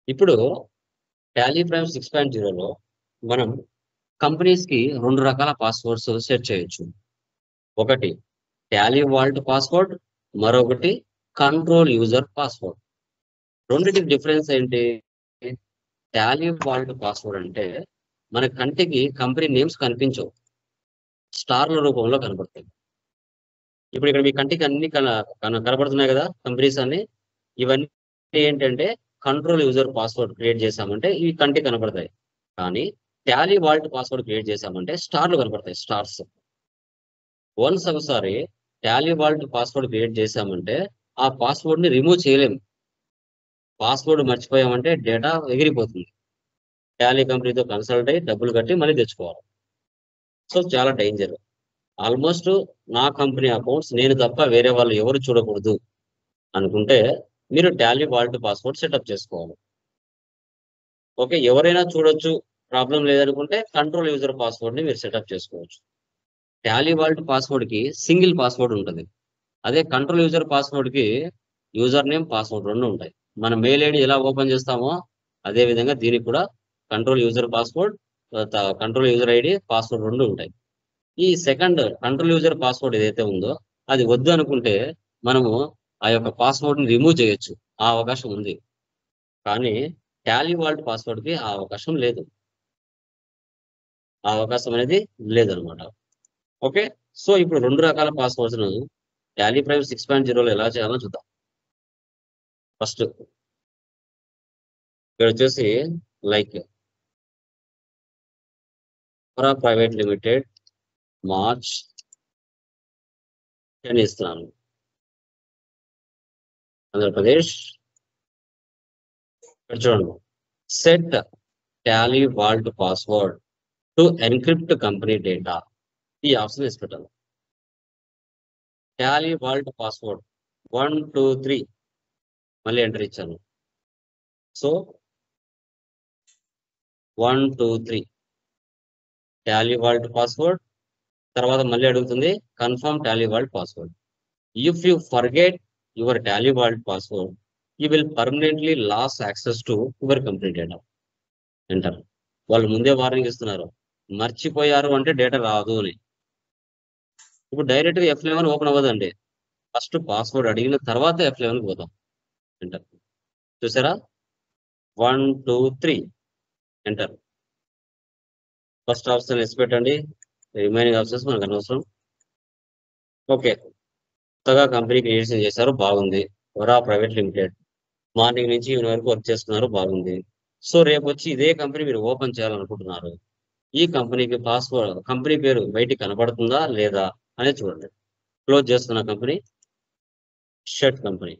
ఇప్పుడు Tally Prime 6.0లో మనం కంపెనీస్ కి 2 రకాల పాస్వర్డ్స్ సెట్ చేయొచ్చు. ఒకటి టాలీ వాల్ట్ పాస్వర్డ్, మరొకటి కంట్రోల్ యూజర్ పాస్వర్డ్. రెండిటికి డిఫరెన్స్ ఏంటి? టాలీ వాల్ట్ పాస్వర్డ్ అంటే మన కంటికి కంపెనీ నేమ్స్ కనిపించవు, స్టార్ల రూపంలో కనబడతాయి. ఇప్పుడు ఇక్కడ మీ కంటికి అన్ని కనబడుతున్నాయి కదా కంపెనీస్ అన్ని. ఇవన్నీ ఏంటంటే కంట్రోల్ యూజర్ పాస్వర్డ్ క్రియేట్ చేసామంటే ఇవి కంటికి కనబడతాయి. కానీ టాలీ వాల్ట్ పాస్వర్డ్ క్రియేట్ చేసామంటే స్టార్లు కనబడతాయి, స్టార్స్. వన్స్ ఒకసారి టాలీ వాల్ట్ పాస్వర్డ్ క్రియేట్ చేసామంటే ఆ పాస్వర్డ్ ని రిమూవ్ చేయలేము. పాస్వర్డ్ మర్చిపోయామంటే డేటా ఎగిరిపోతుంది. టాలీ కంపెనీతో కన్సల్ట్ అయ్యి డబ్బులు కట్టి మళ్ళీ తెచ్చుకోవాలి. సో చాలా డేంజర్. ఆల్మోస్ట్ నా కంపెనీ అకౌంట్స్ నేను తప్ప వేరే వాళ్ళు ఎవరు చూడకూడదు అనుకుంటే మీరు టాలీ వాల్ట్ పాస్వర్డ్ సెటప్ చేసుకోవాలి. ఓకే, ఎవరైనా చూడొచ్చు, ప్రాబ్లం లేదనుకుంటే కంట్రోల్ యూజర్ పాస్వర్డ్ ని మీరు సెటప్ చేసుకోవచ్చు. టాలీ వాల్ట్ పాస్వర్డ్ కి సింగిల్ పాస్వర్డ్ ఉంటుంది. అదే కంట్రోల్ యూజర్ పాస్వర్డ్ కి యూజర్ నేమ్, పాస్వర్డ్ రెండు ఉంటాయి. మన మెయిల్ ఐడి ఎలా ఓపెన్ చేస్తామో అదే విధంగా దీనికి కూడా control user password, control user ID, password రెండు ఉంటాయి. ఈ సెకండ్ కంట్రోల్ యూజర్ పాస్వర్డ్ ఏదైతే ఉందో అది వద్దు అనుకుంటే మనము ఆ యొక్క పాస్వర్డ్ ని రిమూవ్ చేయొచ్చు, ఆ అవకాశం ఉంది. కానీ టాలీ వాల్ట్ పాస్వర్డ్ కి ఆ అవకాశం లేదు, ఆ అవకాశం అనేది లేదనమాట. ఓకే, సో ఇప్పుడు 2 రకాల పాస్వర్డ్స్ ను టాలీ ప్రైమ్ 6.0లో ఎలా చేయాలో చూద్దాం. ఫస్ట్ ఇక్కడ వచ్చేసి లైక్ ప్రైవేట్ లిమిటెడ్ మార్చ్ 10 ఇస్తున్నాను, ఆంధ్రప్రదేశ్. ఇక్కడ చూడండి, set Tally vault password to encrypt company data. ఈ ఆప్షన్ వేసి పెట్టాలి. టాలీ వాల్ట్ పాస్వర్డ్ 1 2 3 మళ్ళీ ఎంటర్ ఇచ్చాను. So 1 2 3 Tally vault password. తర్వాత మళ్ళీ అడుగుతుంది confirm Tally vault password. If you forget your Tally vault password you will permanently lose access to your company data. Enter. వాళ్ళు ముందే వార్నింగ్ ఇస్తున్నారు, మర్చిపోయారు అంటే డేటా రాదు అని. ఇప్పుడు డైరెక్ట్ గా F11 ఓపెన్ అవ్వదండి, ఫస్ట్ పాస్వర్డ్ అడిగిన తర్వాత F11 కి పోతాం. ఎంటర్. చూసారా, 1 2 3 ఎంటర్. ఫస్ట్ ఆప్షన్ ఎస్ పెట్టండి, రిమైనింగ్ ఆప్షన్స్ మనకు అనవసరం. ఓకే, కొత్తగా కంపెనీ క్రియేషన్ చేశారు, బాగుంది. వరా ప్రైవేట్ లిమిటెడ్, మార్నింగ్ నుంచి ఈవినింగ్ వరకు వర్క్ చేస్తున్నారు, బాగుంది. సో రేపు వచ్చి ఇదే కంపెనీ మీరు ఓపెన్ చేయాలనుకుంటున్నారు. ఈ కంపెనీకి పాస్వర్డ్, కంపెనీ పేరు బయటికి కనబడుతుందా లేదా అనేది చూడండి. క్లోజ్ చేస్తున్న company shirt company.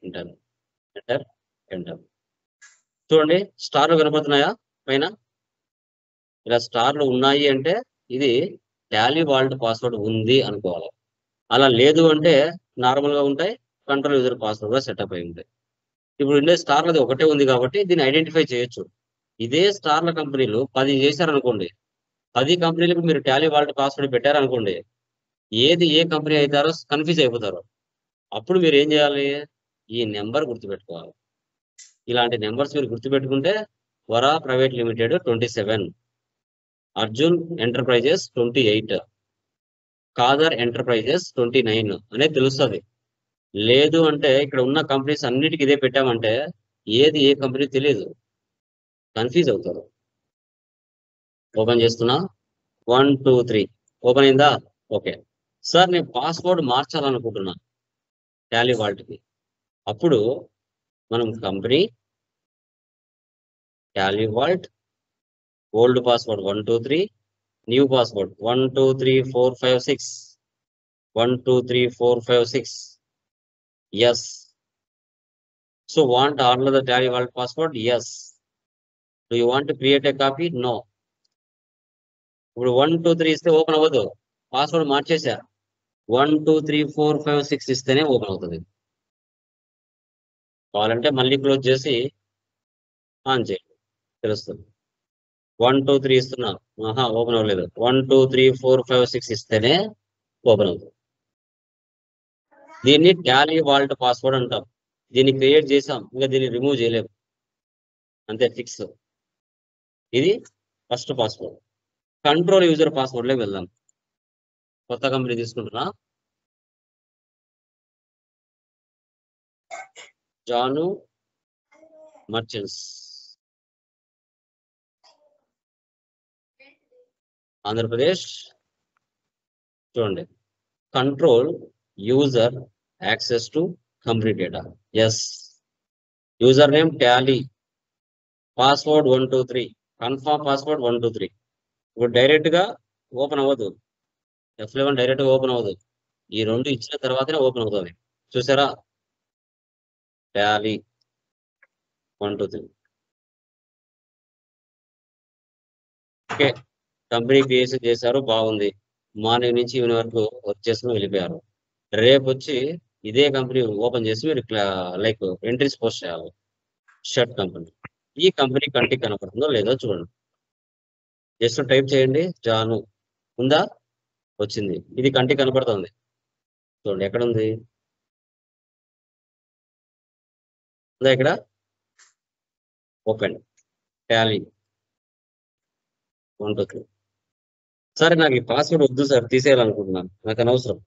Enter enter enter. చూడండి, స్టార్లు కనబడుతున్నాయా పైన? ఇలా స్టార్లు ఉన్నాయి అంటే ఇది టాలీ వాల్ట్ పాస్వర్డ్ ఉంది అనుకోవాలి. అలా లేదు అంటే నార్మల్ గా ఉంటాయి, కంట్రోల్ యూజర్ పాస్వర్డ్ గా సెటప్ అయి ఉంటాయి. ఇప్పుడు ఉండే స్టార్లది ఒకటే ఉంది కాబట్టి దీన్ని ఐడెంటిఫై చేయొచ్చు. ఇదే స్టార్ల కంపెనీలు 10 చేశారనుకోండి, 10 కంపెనీలకు మీరు టాలీ వాల్ట్ పాస్వర్డ్ పెట్టారనుకోండి, ఏది ఏ కంపెనీ అవుతారో కన్ఫ్యూజ్ అయిపోతారు. అప్పుడు మీరు ఏం చేయాలి? ఈ నెంబర్ గుర్తుపెట్టుకోవాలి. ఇలాంటి నెంబర్స్ మీరు గుర్తుపెట్టుకుంటే Vara private limited 27, Arjun enterprises 28, Kadar enterprises 29 అనేది తెలుస్తుంది. లేదు అంటే ఇక్కడ ఉన్న కంపెనీస్ అన్నిటికీ ఇదే పెట్టామంటే ఏది ఏ కంపెనీ తెలియదు, కన్ఫ్యూజ్ అవుతారు. ఓపెన్ చేస్తున్నా, 1 2 3 ఓపెన్ అయిందా? ఓకే సార్, నేను పాస్వర్డ్ మార్చాలనుకుంటున్నా టాలీ వాల్ట్కి. అప్పుడు మనం company Tally vault old password 1 2 3, new password 1 2 3 4 5 6, 1 2 3 4 5 6. Yes. So want all the Tally vault password? Yes. Do you want to create a copy? No. ఇప్పుడు 1 2 3 ఇస్తే ఓపెన్ అవ్వదు, పాస్వర్డ్ మార్చేసా. 1 2 3 4 5 6 ఇస్తేనే ఓపెన్ అవుతుంది. కావాలంటే మళ్ళీ క్లోజ్ చేసి ఆన్ చేయండి, తెలుస్తుంది. 1 2 3 ఇస్తున్నా, ఓపెన్ అవ్వలేదు. 1 2 3 4 5 6 ఇస్తేనే ఓపెన్ అవుతుంది. దీన్ని టాలీ వాల్ట్ పాస్వర్డ్ అంటాం. దీన్ని క్రియేట్ చేసాం, ఇంకా దీన్ని రిమూవ్ చేయలేము. అంతే ఫిక్స్. ఇది ఫస్ట్ పాస్వర్డ్. కంట్రోల్ యూజర్ పాస్వర్డ్లోకి వెళ్దాం. కొత్త కంపెనీ తీసుకుంటున్నా, జాను మర్చెంట్స్, ఆంధ్రప్రదేశ్. చూడండి, control user access to company data. Yes, user name Tally, password 123, confirm password 123. ఇప్పుడు డైరెక్ట్ గా ఓపెన్ అవ్వదు, F11 డైరెక్ట్ గా ఓపెన్ అవ్వదు. ఈ రెండు ఇచ్చిన తర్వాతనే ఓపెన్ అవుతుంది. చూసారా, టాలీ 123. ఓకే, కంపెనీ క్రియేషన్ చేశారు, బాగుంది. మార్నింగ్ నుంచి ఈవినింగ్ వరకు వర్క్ చేసుకుని వెళ్ళిపోయారు. రేపు వచ్చి ఇదే కంపెనీ ఓపెన్ చేసి మీరు లైక్ ఎంట్రీస్ పోస్ట్ చేయాలి. షర్ట్ కంపెనీ, ఈ కంపెనీ కంటికి కనపడుతుందో లేదో చూడండి. జస్ట్ టైప్ చేయండి, జాను ఉందా, వచ్చింది. ఇది కంటికి కనపడుతుంది, చూడండి ఎక్కడ ఉంది, ఉందా ఇక్కడ, ఓపెన్ టాలీ 123. సరే, నాకు ఈ పాస్వర్డ్ వద్దు సార్, తీసేయాలనుకుంటున్నాను, నాకు అనవసరం.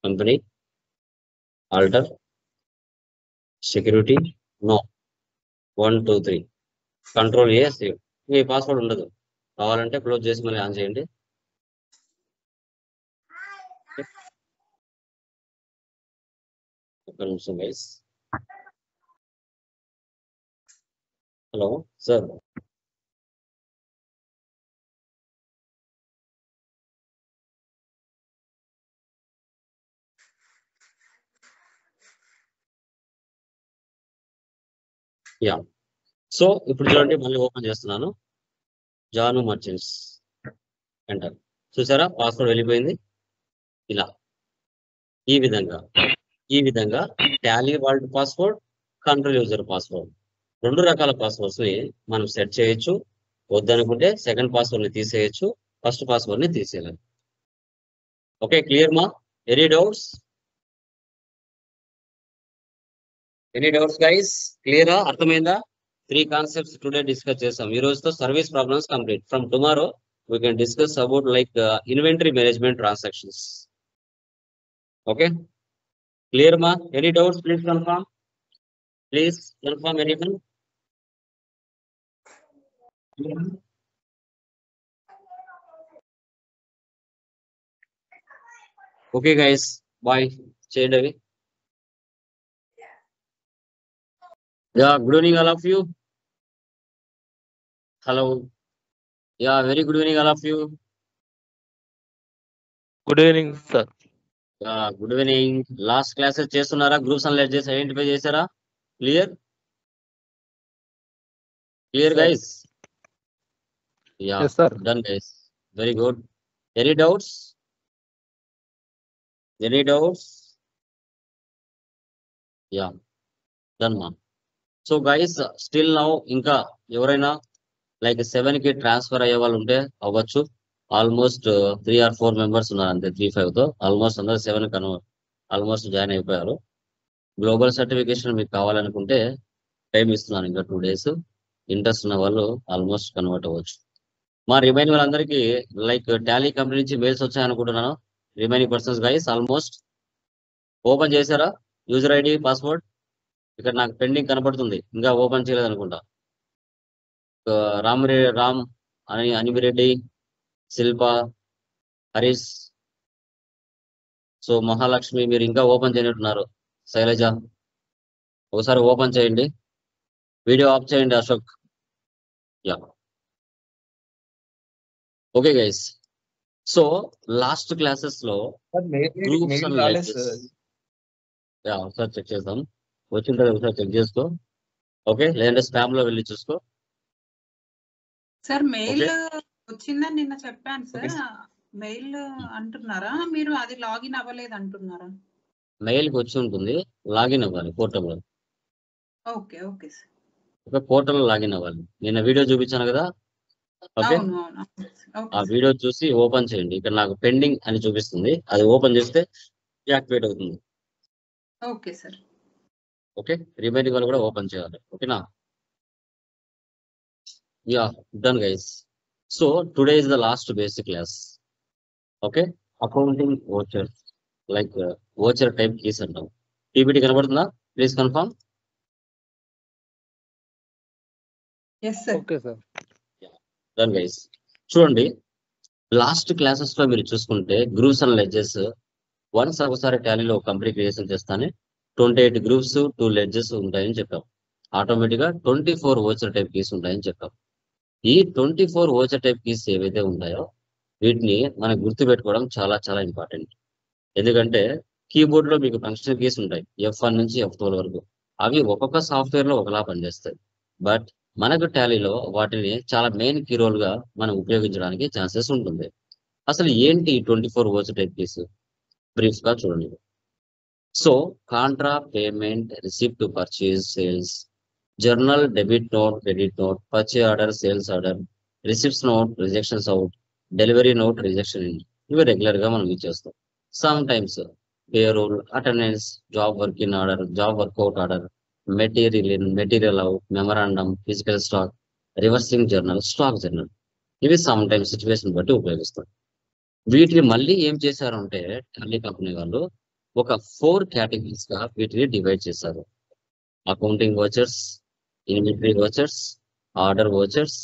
Company alter security no 123 control A save. మీ పాస్వర్డ్ ఉండదు, కావాలంటే క్లోజ్ చేసి మళ్ళీ ఆన్ చేయండి. ఒక్క నిమిషం guys. Hello sir, ya. So ఇప్పుడు చూడండి, మళ్ళీ ఓపెన్ చేస్తున్నాను, జాను మర్చెంట్స్, ఎంటర్. చూసారా, పాస్వర్డ్ వెళ్ళిపోయింది. ఇలా ఈ విధంగా Tally vault password, control user password, రెండు రకాల పాస్వర్డ్స్ ని మనం సెట్ చేయొచ్చు. వద్దనుకుంటే సెకండ్ పాస్వర్డ్ ని తీసేయచ్చు, ఫస్ట్ పాస్వర్డ్ ని తీసేయాలి. ఓకే, క్లియర్ మా? Any doubts? గైస్, క్లియరా? అర్థమైందా? 3 కాన్సెప్ట్స్ టుడే డిస్కస్ చేసాం. ఈ రోజుతో service problems complete. From tomorrow we can discuss about like inventory management transactions. Okay, clear ma? Any doubts? Please confirm anyone. Okay guys, bye. Change away. Yeah, good evening all of you. Hello. Yeah, very good evening all of you. Good evening, sir. Yeah, good evening. Last classes చేస్తున్నారా? Groups and ledges identify చేశారా? Clear guys? Yeah, Yes, sir. done guys. Very good. Any doubts? Yeah, done ma. So guys, still now ఇంకా ఎవరైనా like 7 కి transfer అయ్యే వాళ్ళు ఉంటే అవ్వచ్చు. Almost 3 or 4 members ఉన్నారు అంతే, 3-5 తో. ఆల్మోస్ట్ అందరూ 7 ఆల్మోస్ట్ జాయిన్ అయిపోయారు. గ్లోబల్ సర్టిఫికేషన్ మీకు కావాలనుకుంటే టైం ఇస్తున్నాను, ఇంకా 2 days. ఇంట్రెస్ట్ ఉన్న వాళ్ళు ఆల్మోస్ట్ కన్వర్ట్ అవ్వచ్చు. మా రిమైనింగ్ వాళ్ళందరికీ లైక్ టాలీ కంపెనీ నుంచి మెయిల్స్ వచ్చాయనుకుంటున్నాను. Remaining persons guys almost open చేశారా? యూజర్ ఐడి పాస్వర్డ్ ఇక్కడ నాకు పెండింగ్ కనపడుతుంది, ఇంకా ఓపెన్ చేయలేదు అనుకుంటా. రామ్ అనిమిరెడ్డి, శిల్ప, హరీష్, సో మహాలక్ష్మి మీరు ఇంకా ఓపెన్ చేయనట్టున్నారు. శైలజ ఒకసారి ఓపెన్ చేయండి, వీడియో ఆఫ్ చేయండి. Ashok, yeah. Okay guys, so last classes లో గ్రూప్స్ అండ్ లెడ్జెస్, యా ఒకసారి చెక్ చేద్దాం. వచ్చిన తర్వాత ఒకసారి చెక్ చేసుకో. ఓకే, లేదంటే స్పామ్ లో వెళ్ళి చూసుకో. సార్ మెయిల్ వచ్చిందని నిన్న చెప్పాను సార్. మెయిల్ అంటున్నారా మీరు? అది లాగిన్ అవ్వలేదు అంటున్నారా? మెయిల్ కి వచ్చి ఉంటుంది, లాగిన్ అవ్వాలి పోర్టల్ లో. Okay okay sir. Okay, portal లో లాగిన్ అవ్వాలి. నిన్న వీడియో చూపించాను కదా, ఓకే, ఆ వీడియో చూసి ఓపెన్ చేయండి. ఇక్కడ నాకు పెండింగ్ అని చూపిస్తుంది, అది ఓపెన్ చేస్తే యాక్టివేట్ అవుతుంది. Okay sir. ఓకే, రిమైనింగ్ వాళ్ళు కూడా ఓపెన్ చేయాలి. ఓకేనా? Ya, done guys. So today is the last basic class. Okay, accounting voucher, like voucher type keys అంటాం. పీపీటీ కనబడుతుందా? Please confirm. Yes sir. Okay sir. Done guys. చూడండి, last classes లో మీరు చూసుకుంటే గ్రూప్స్ అండ్ లెడ్జెస్ వన్స్ ఒకసారి టాలీలో company creation చేస్తానే 28 groups 2 ledges ఉంటాయని చెప్పాం. ఆటోమేటిక్ గా 24 ఓచర్ టైప్ కీస్ ఉంటాయని చెప్పాం. ఈ 24 ఓచర్ టైప్ కీస్ ఏవైతే ఉంటాయో వీటిని మనం గుర్తుపెట్టుకోవడం చాలా చాలా ఇంపార్టెంట్. ఎందుకంటే కీబోర్డ్ లో మీకు ఫంక్షనల్ కీస్ ఉంటాయి F1 నుంచి F12 వరకు. అవి ఒక్కొక్క సాఫ్ట్వేర్ లో ఒకలా పనిచేస్తాయి. బట్ మనకు టాలీలో వాటిని చాలా మెయిన్ కీ రోల్ గా మనం ఉపయోగించడానికి ఛాన్సెస్ ఉంటుంది. అసలు ఏంటి 24 ఓచర్ టైప్ కీస్? బ్రీఫ్ గా చూడండి. So contra, payment, receipt to purchase, sales, journal, debit note, credit note, purchase order, sales order, receipts note, rejections out, delivery note, rejection in, ఇవి regular గా మనం యూజ్ చేస్తాం. Sometimes payroll, attendance, job work in order, job work out order, material in, material out, memorandum, physical stock, reversing journal, stock journal, ఇవి sometimes situation బట్టి ఉపయోగిస్తాం. వీటిని మళ్ళీ ఏం చేశారంటే టాలీ కంపెనీ వాళ్ళు ఒక 4 కేటగిరీస్ గా వీటిని డివైడ్ చేశారు. Accounting vouchers, inventory vouchers, order vouchers,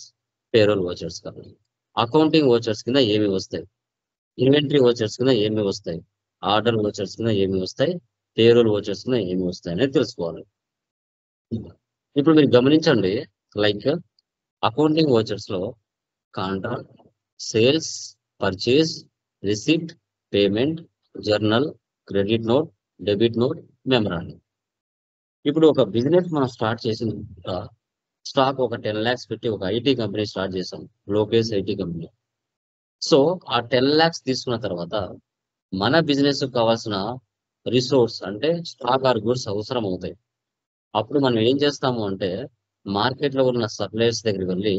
payroll vouchers. కాబట్టి అకౌంటింగ్ ఓచర్స్ కింద ఏమి వస్తాయి, ఇన్వెంటరీ ఓచర్స్ కింద ఏమి వస్తాయి, ఆర్డర్ ఓచర్స్ కింద ఏమి వస్తాయి, పేరోల్ ఓచర్స్ కింద ఏమి వస్తాయి అనేది తెలుసుకోవాలి. ఇప్పుడు మీరు గమనించండి, లైక్ అకౌంటింగ్ ఓచర్స్ లో contract, sales, purchase, receipt, payment, journal, credit note, debit note, memorandum. ఇప్పుడు ఒక బిజినెస్ మనం స్టార్ట్ చేసిన తర్వాత స్టాక్ ఒక 10 lakhs పెట్టి ఒక ఐటీ కంపెనీ స్టార్ట్ చేసాం, లోకేష్ ఐటీ కంపెనీ. సో ఆ 10 lakhs తీసుకున్న తర్వాత మన బిజినెస్ కావాల్సిన రిసోర్స్ అంటే స్టాక్ ఆర్ గుడ్స్ అవసరం అవుతాయి. అప్పుడు మనం ఏం చేస్తాము అంటే మార్కెట్ లో ఉన్న సప్లయర్స్ దగ్గరికి వెళ్ళి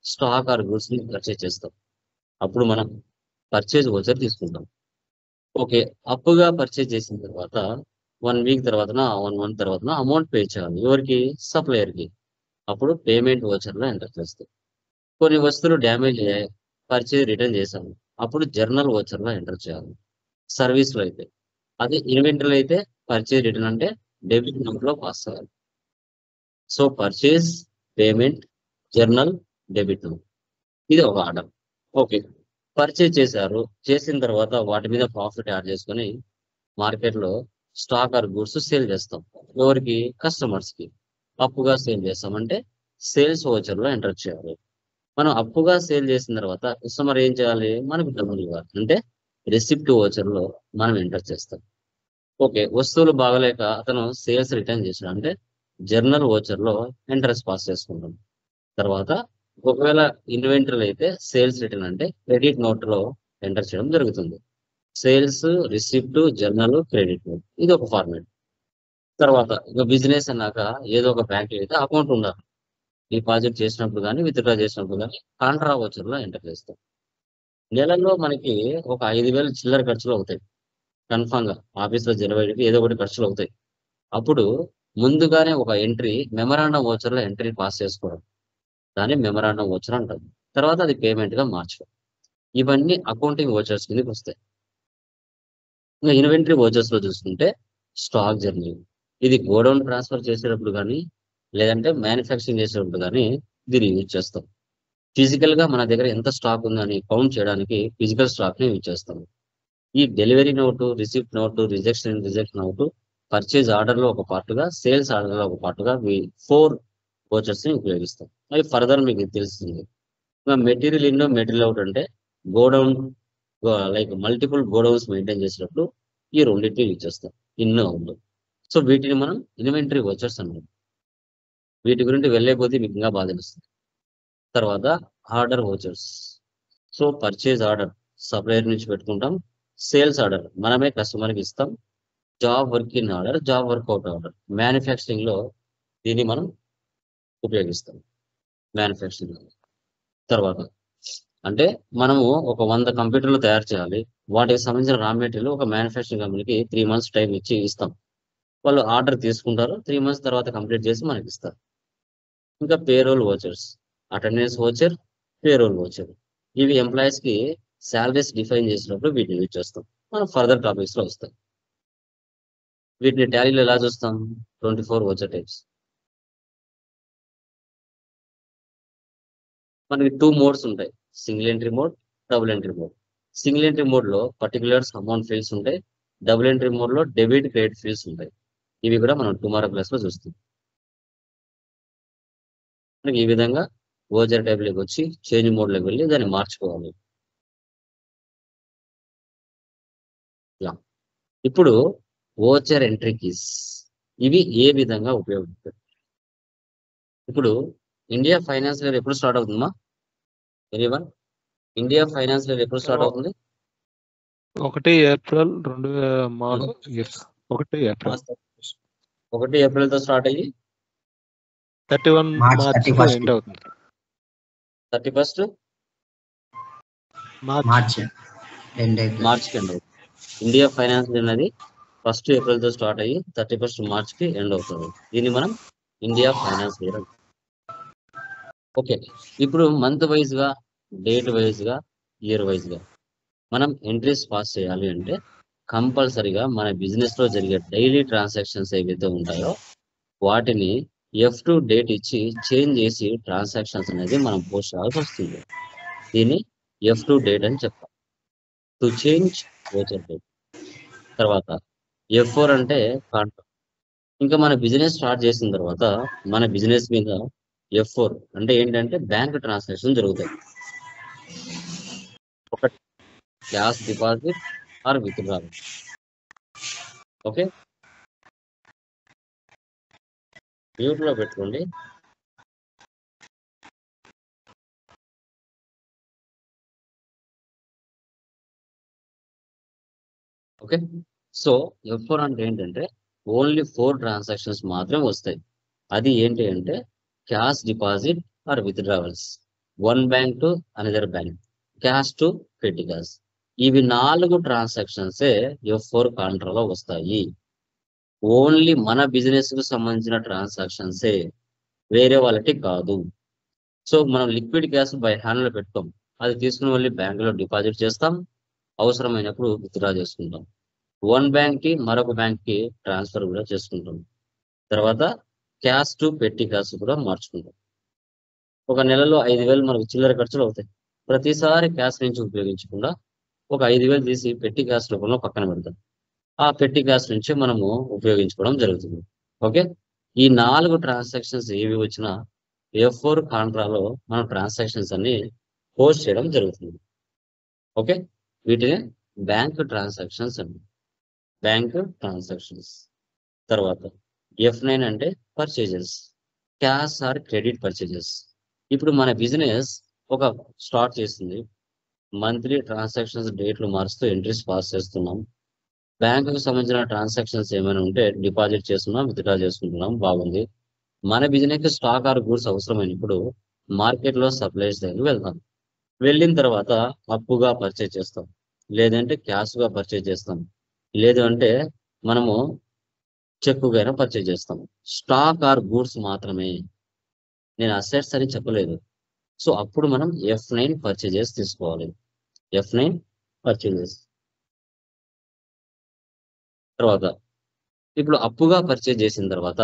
స్టాక్ ఆర్ గుడ్స్ ని పర్చేజ్ చేస్తాం. అప్పుడు మనం పర్చేజ్ ఓచర్ తీసుకుంటాం. ఓకే, అప్పుగా పర్చేజ్ చేసిన తర్వాత 1 week తర్వాత 1 month తర్వాత అమౌంట్ పే చేయాలి. ఎవరికి? సప్లయర్ కి. అప్పుడు పేమెంట్ ఓచర్ లో ఎంటర్ చేస్తాం. కొన్ని వస్తువులు డ్యామేజ్ అయ్యాయి, పర్చేజ్ రిటర్న్ చేసాము, అప్పుడు జర్నల్ ఓచర్ లో ఎంటర్ చేయాలి. సర్వీస్ లో అయితే, అదే ఇన్వెంటరీలో అయితే పర్చేజ్ రిటర్న్ అంటే డెబిట్ నోట్ లో పాస్ చేయాలి. So purchase, payment, journal, debit note, ఇది ఒక ఆర్డర్. ఓకే, పర్చేజ్ చేశారు, చేసిన తర్వాత వాటి మీద ప్రాఫిట్ యాడ్ చేసుకొని మార్కెట్ లో స్టాక్ ఆర్ గూడ్స్ సేల్ చేస్తాం. ఎవరికి? కస్టమర్స్ కి. అప్పుగా సేల్ చేస్తామంటే సేల్స్ ఓచర్ లో ఎంటర్ చేయాలి. మనం అప్పుగా సేల్ చేసిన తర్వాత కస్టమర్ ఏం చేయాలి? మనకు డబ్బులు ఇవ్వాలి, అంటే రిసిప్ట్ ఓచర్ లో మనం ఎంటర్ చేస్తాం. ఓకే, వస్తువులు బాగలేక అతను సేల్స్ రిటర్న్ చేశాడు అంటే జర్నల్ ఓచర్ లో ఎంట్రెన్స్ పాస్ చేసుకుంటాం. తర్వాత ఒకవేళ ఇన్వెంటరీ అయితే సేల్స్ రిటర్న్ అంటే క్రెడిట్ నోట్ లో ఎంటర్ చేయడం జరుగుతుంది. Sales, receipt, journal, credit note, ఇది ఒక ఫార్మాట్. తర్వాత ఇక బిజినెస్ అన్నాక ఏదో ఒక బ్యాంక్ అయితే అకౌంట్ ఉండాలి. డిపాజిట్ చేసినప్పుడు కానీ విత్డ్రా చేసినప్పుడు కానీ కాంట్రా ఓచర్ లో ఎంటర్ చేస్తాం. నెలలో మనకి ఒక 5,000 చిల్లర ఖర్చులు అవుతాయి కన్ఫామ్ గా. ఆఫీస్ లో జనవరికి ఏదో ఒకటి ఖర్చులు అవుతాయి. అప్పుడు ముందుగానే ఒక ఎంట్రీ మెమరాండం ఓచర్ లో ఎంట్రీ పాస్ చేసుకోవడం, దాన్ని మెమరాండం ఓచర్ అంటారు. తర్వాత అది పేమెంట్ గా మార్చడం. ఇవన్నీ అకౌంటింగ్ ఓచర్స్ కిందకి వస్తాయి. ఇంకా ఇన్వెంటరీ ఓచర్స్ లో చూసుకుంటే స్టాక్ జర్నీ, ఇది గోడౌన్ ట్రాన్స్ఫర్ చేసేటప్పుడు కానీ లేదంటే మ్యానుఫ్యాక్చరింగ్ చేసేటప్పుడు కానీ దీన్ని యూజ్ చేస్తాం. ఫిజికల్ గా మన దగ్గర ఎంత స్టాక్ ఉందని కౌంట్ చేయడానికి ఫిజికల్ స్టాక్ ని యూజ్ చేస్తాం. ఈ delivery note, receipt note, rejection note purchase order లో ఒక పార్ట్గా, సేల్స్ ఆర్డర్ లో ఒక పార్ట్గా 4 ఓచర్స్ ని ఉపయోగిస్తాం. అవి ఫర్దర్ మీకు తెలుస్తుంది. మెటీరియల్ ఇన్, మెటీరియల్ అవుట్ అంటే godown, like multiple godowns maintain చేసేటప్పుడు ఈ రెండింటిని యూజ్ చేస్తాం, ఇన్, అవుట్. సో వీటిని మనం ఇన్వెంటరీ ఓచర్స్ అన్నాం. వీటి గురించి వెళ్ళే కొద్దీ మీకు ఇంకా బాగా తెలుస్తుంది. తర్వాత order vouchers. So purchase order supplier నుంచి పెట్టుకుంటాం, సేల్స్ ఆర్డర్ మనమే కస్టమర్కి ఇస్తాం, job work in order, job work out order manufacturing లో దీన్ని మనం ఉపయోగిస్తాం. మ్యానుఫ్యాక్చరింగ్ తర్వాత అంటే మనము ఒక 100 కంప్యూటర్లు తయారు చేయాలి, వాటికి సంబంధించిన రా మెటీరియల్ ఒక మ్యానుఫ్యాక్చరింగ్ కంపెనీకి 3 months టైం ఇచ్చి ఇస్తాం. వాళ్ళు ఆర్డర్ తీసుకుంటారు, 3 months తర్వాత కంప్లీట్ చేసి మనకి ఇస్తారు. ఇంకా payroll vouchers, attendance voucher, payroll voucher. ఇవి ఎంప్లాయీస్ కి శాలరీస్ డిఫైన్ చేసినప్పుడు వీటిని యూజ్ చేస్తాం. మనం ఫర్దర్ టాపిక్స్ లో వస్తాయి. వీటిని టాలీలో ఎలా చూస్తాం? 24 వోచర్ టైప్స్. మనకి 2 మోడ్స్ ఉంటాయి, single entry mode, double entry mode. Single entry mode లో పర్టికులర్స్ అమౌంట్ ఫీల్డ్స్ ఉంటాయి. డబుల్ ఎంట్రీ మోడ్ లో డెబిట్ క్రెడిట్ ఫీల్డ్స్ ఉంటాయి. ఇవి కూడా మనం టుమారో క్లాస్ లో చూస్తాం. మనకి ఈ విధంగా ఓచర్ టైప్ లోకి వచ్చి చేంజ్ మోడ్ లోకి వెళ్ళి దాన్ని మార్చుకోవాలి. ఇలా ఇప్పుడు ఓచర్ ఎంట్రీ కీస్ ఇవి ఏ విధంగా ఉపయోగిస్తాయి? ఇప్పుడు ఇండియా ఫైనాన్స్ ఇయర్ ఎప్పుడు స్టార్ట్ అవుతుందమ్మా? ఎనీవన్? ఇండియా ఫైనాన్స్ ఇయర్ ఎప్పుడు స్టార్ట్ అవుతుంది? 1 ఏప్రిల్ 1 ఏప్రిల్ 1 ఏప్రిల్ తో స్టార్ట్ అయ్యి 31 మార్చ్ మార్చ్ 31st. ఎండ్ అవుతుంది. 31st మార్చ్ ఎండ్ అయిపోయింది. మార్చ్కి ఎండ్ అవుతుంది. ఇండియా ఫైనాన్స్ అనేది 1 ఏప్రిల్ తో స్టార్ట్ అయ్యి 31 మార్చ్ కి ఎండ్ అవుతుంది. దీన్ని మనం ఇండియా ఫైనాన్స్ ఇయర్ అంటాం. ఓకే, ఇప్పుడు మంత్ వైజ్ గా, డేట్ వైజ్ గా, ఇయర్ వైజ్ గా మనం ఎంట్రీస్ పాస్ చేయాలి అంటే కంపల్సరీగా మన బిజినెస్ లో జరిగే డైలీ ట్రాన్సాక్షన్స్ ఏవైతే ఉంటాయో వాటిని F2 డేట్ ఇచ్చి చేంజ్ చేసి ట్రాన్సాక్షన్స్ అనేది మనం పోస్ట్ చేయాల్సి వస్తుంది. దీన్ని F2 డేట్ అని చెప్తాం. To change voucher date. తర్వాత F4 అంటే కాంట్రాక్ట్. ఇంకా మన బిజినెస్ స్టార్ట్ చేసిన తర్వాత మన బిజినెస్ మీద F4 అంటే ఏంటంటే బ్యాంక్ ట్రాన్సాక్షన్ జరుగుతాయి. ఒక cash deposit are withdrawal. Okay, mute లో పెట్టుకోండి. ఓకే, సో F4 అంటే ఏంటంటే ఓన్లీ 4 ట్రాన్సాక్షన్స్ మాత్రమే వస్తాయి. అది ఏంటి అంటే cash deposit are withdrawals, one bank to another bank, cash to పెట్టి క్యాష్. ఇవి 4 ట్రాన్సాక్షన్సే F4 కాంట్రాలో వస్తాయి. ఓన్లీ మన బిజినెస్ కు సంబంధించిన ట్రాన్సాక్షన్సే, వేరే వాళ్ళకి కాదు. సో మనం లిక్విడ్ క్యాష్ బై హ్యాండ్ లో పెట్టుకోం, అది తీసుకుని వెళ్ళి బ్యాంకులో డిపాజిట్ చేస్తాం, అవసరమైనప్పుడు విత్డ్రా చేసుకుంటాం. వన్ బ్యాంక్ కి మరొక బ్యాంక్ కి ట్రాన్స్ఫర్ కూడా చేసుకుంటాం. తర్వాత క్యాష్ టు పెట్టి క్యాష్ కూడా మార్చుకుంటాం. ఒక నెలలో 5,000 మనకు చిల్లర ఖర్చులు అవుతాయి. ప్రతిసారి క్యాష్ నుంచి ఉపయోగించకుండా ఒక 5,000 తీసి పెట్టి క్యాష్ రూపంలో పక్కన పెడతాం. ఆ పెట్టి క్యాష్ నుంచి మనము ఉపయోగించుకోవడం జరుగుతుంది. ఓకే, ఈ 4 ట్రాన్సాక్షన్స్ ఏవి వచ్చినా F4 కాంట్రాలో మన ట్రాన్సాక్షన్స్ అన్ని పోస్ట్ చేయడం జరుగుతుంది. ఓకే, వీటిని బ్యాంక్ ట్రాన్సాక్షన్స్ అండి, బ్యాంక్ ట్రాన్సాక్షన్స్. తర్వాత F9 అంటే purchases, cash or credit purchases. ఇప్పుడు మన బిజినెస్ ఒక స్టార్ట్ చేస్తుంది, మంత్లీ ట్రాన్సాక్షన్స్ డేట్లు మారుస్తూ ఎంట్రీస్ పాస్ చేస్తున్నాం. బ్యాంకుకు సంబంధించిన ట్రాన్సాక్షన్స్ ఏమైనా ఉంటే డిపాజిట్ చేస్తున్నాం, విత్డ్రా చేసుకుంటున్నాం, బాగుంది. మన బిజినెస్ కి స్టాక్ ఆర్ గూడ్స్ అవసరమైనప్పుడు మార్కెట్ లో సప్లైస్ దగ్గర వెళ్తాం. వెళ్ళిన తర్వాత అప్పుగా పర్చేజ్ చేస్తాం, లేదంటే క్యాష్ గా పర్చేజ్ చేస్తాం, లేదు అంటే మనము చెక్కుగా పర్చేజ్ చేస్తాం. స్టాక్ ఆర్ గూడ్స్ మాత్రమే, నేను అసెట్స్ అని చెప్పలేదు. సో అప్పుడు మనం F9 పర్చేజెస్ తీసుకోవాలి. F9 purchases. తర్వాత ఇప్పుడు అప్పుగా పర్చేజ్ చేసిన తర్వాత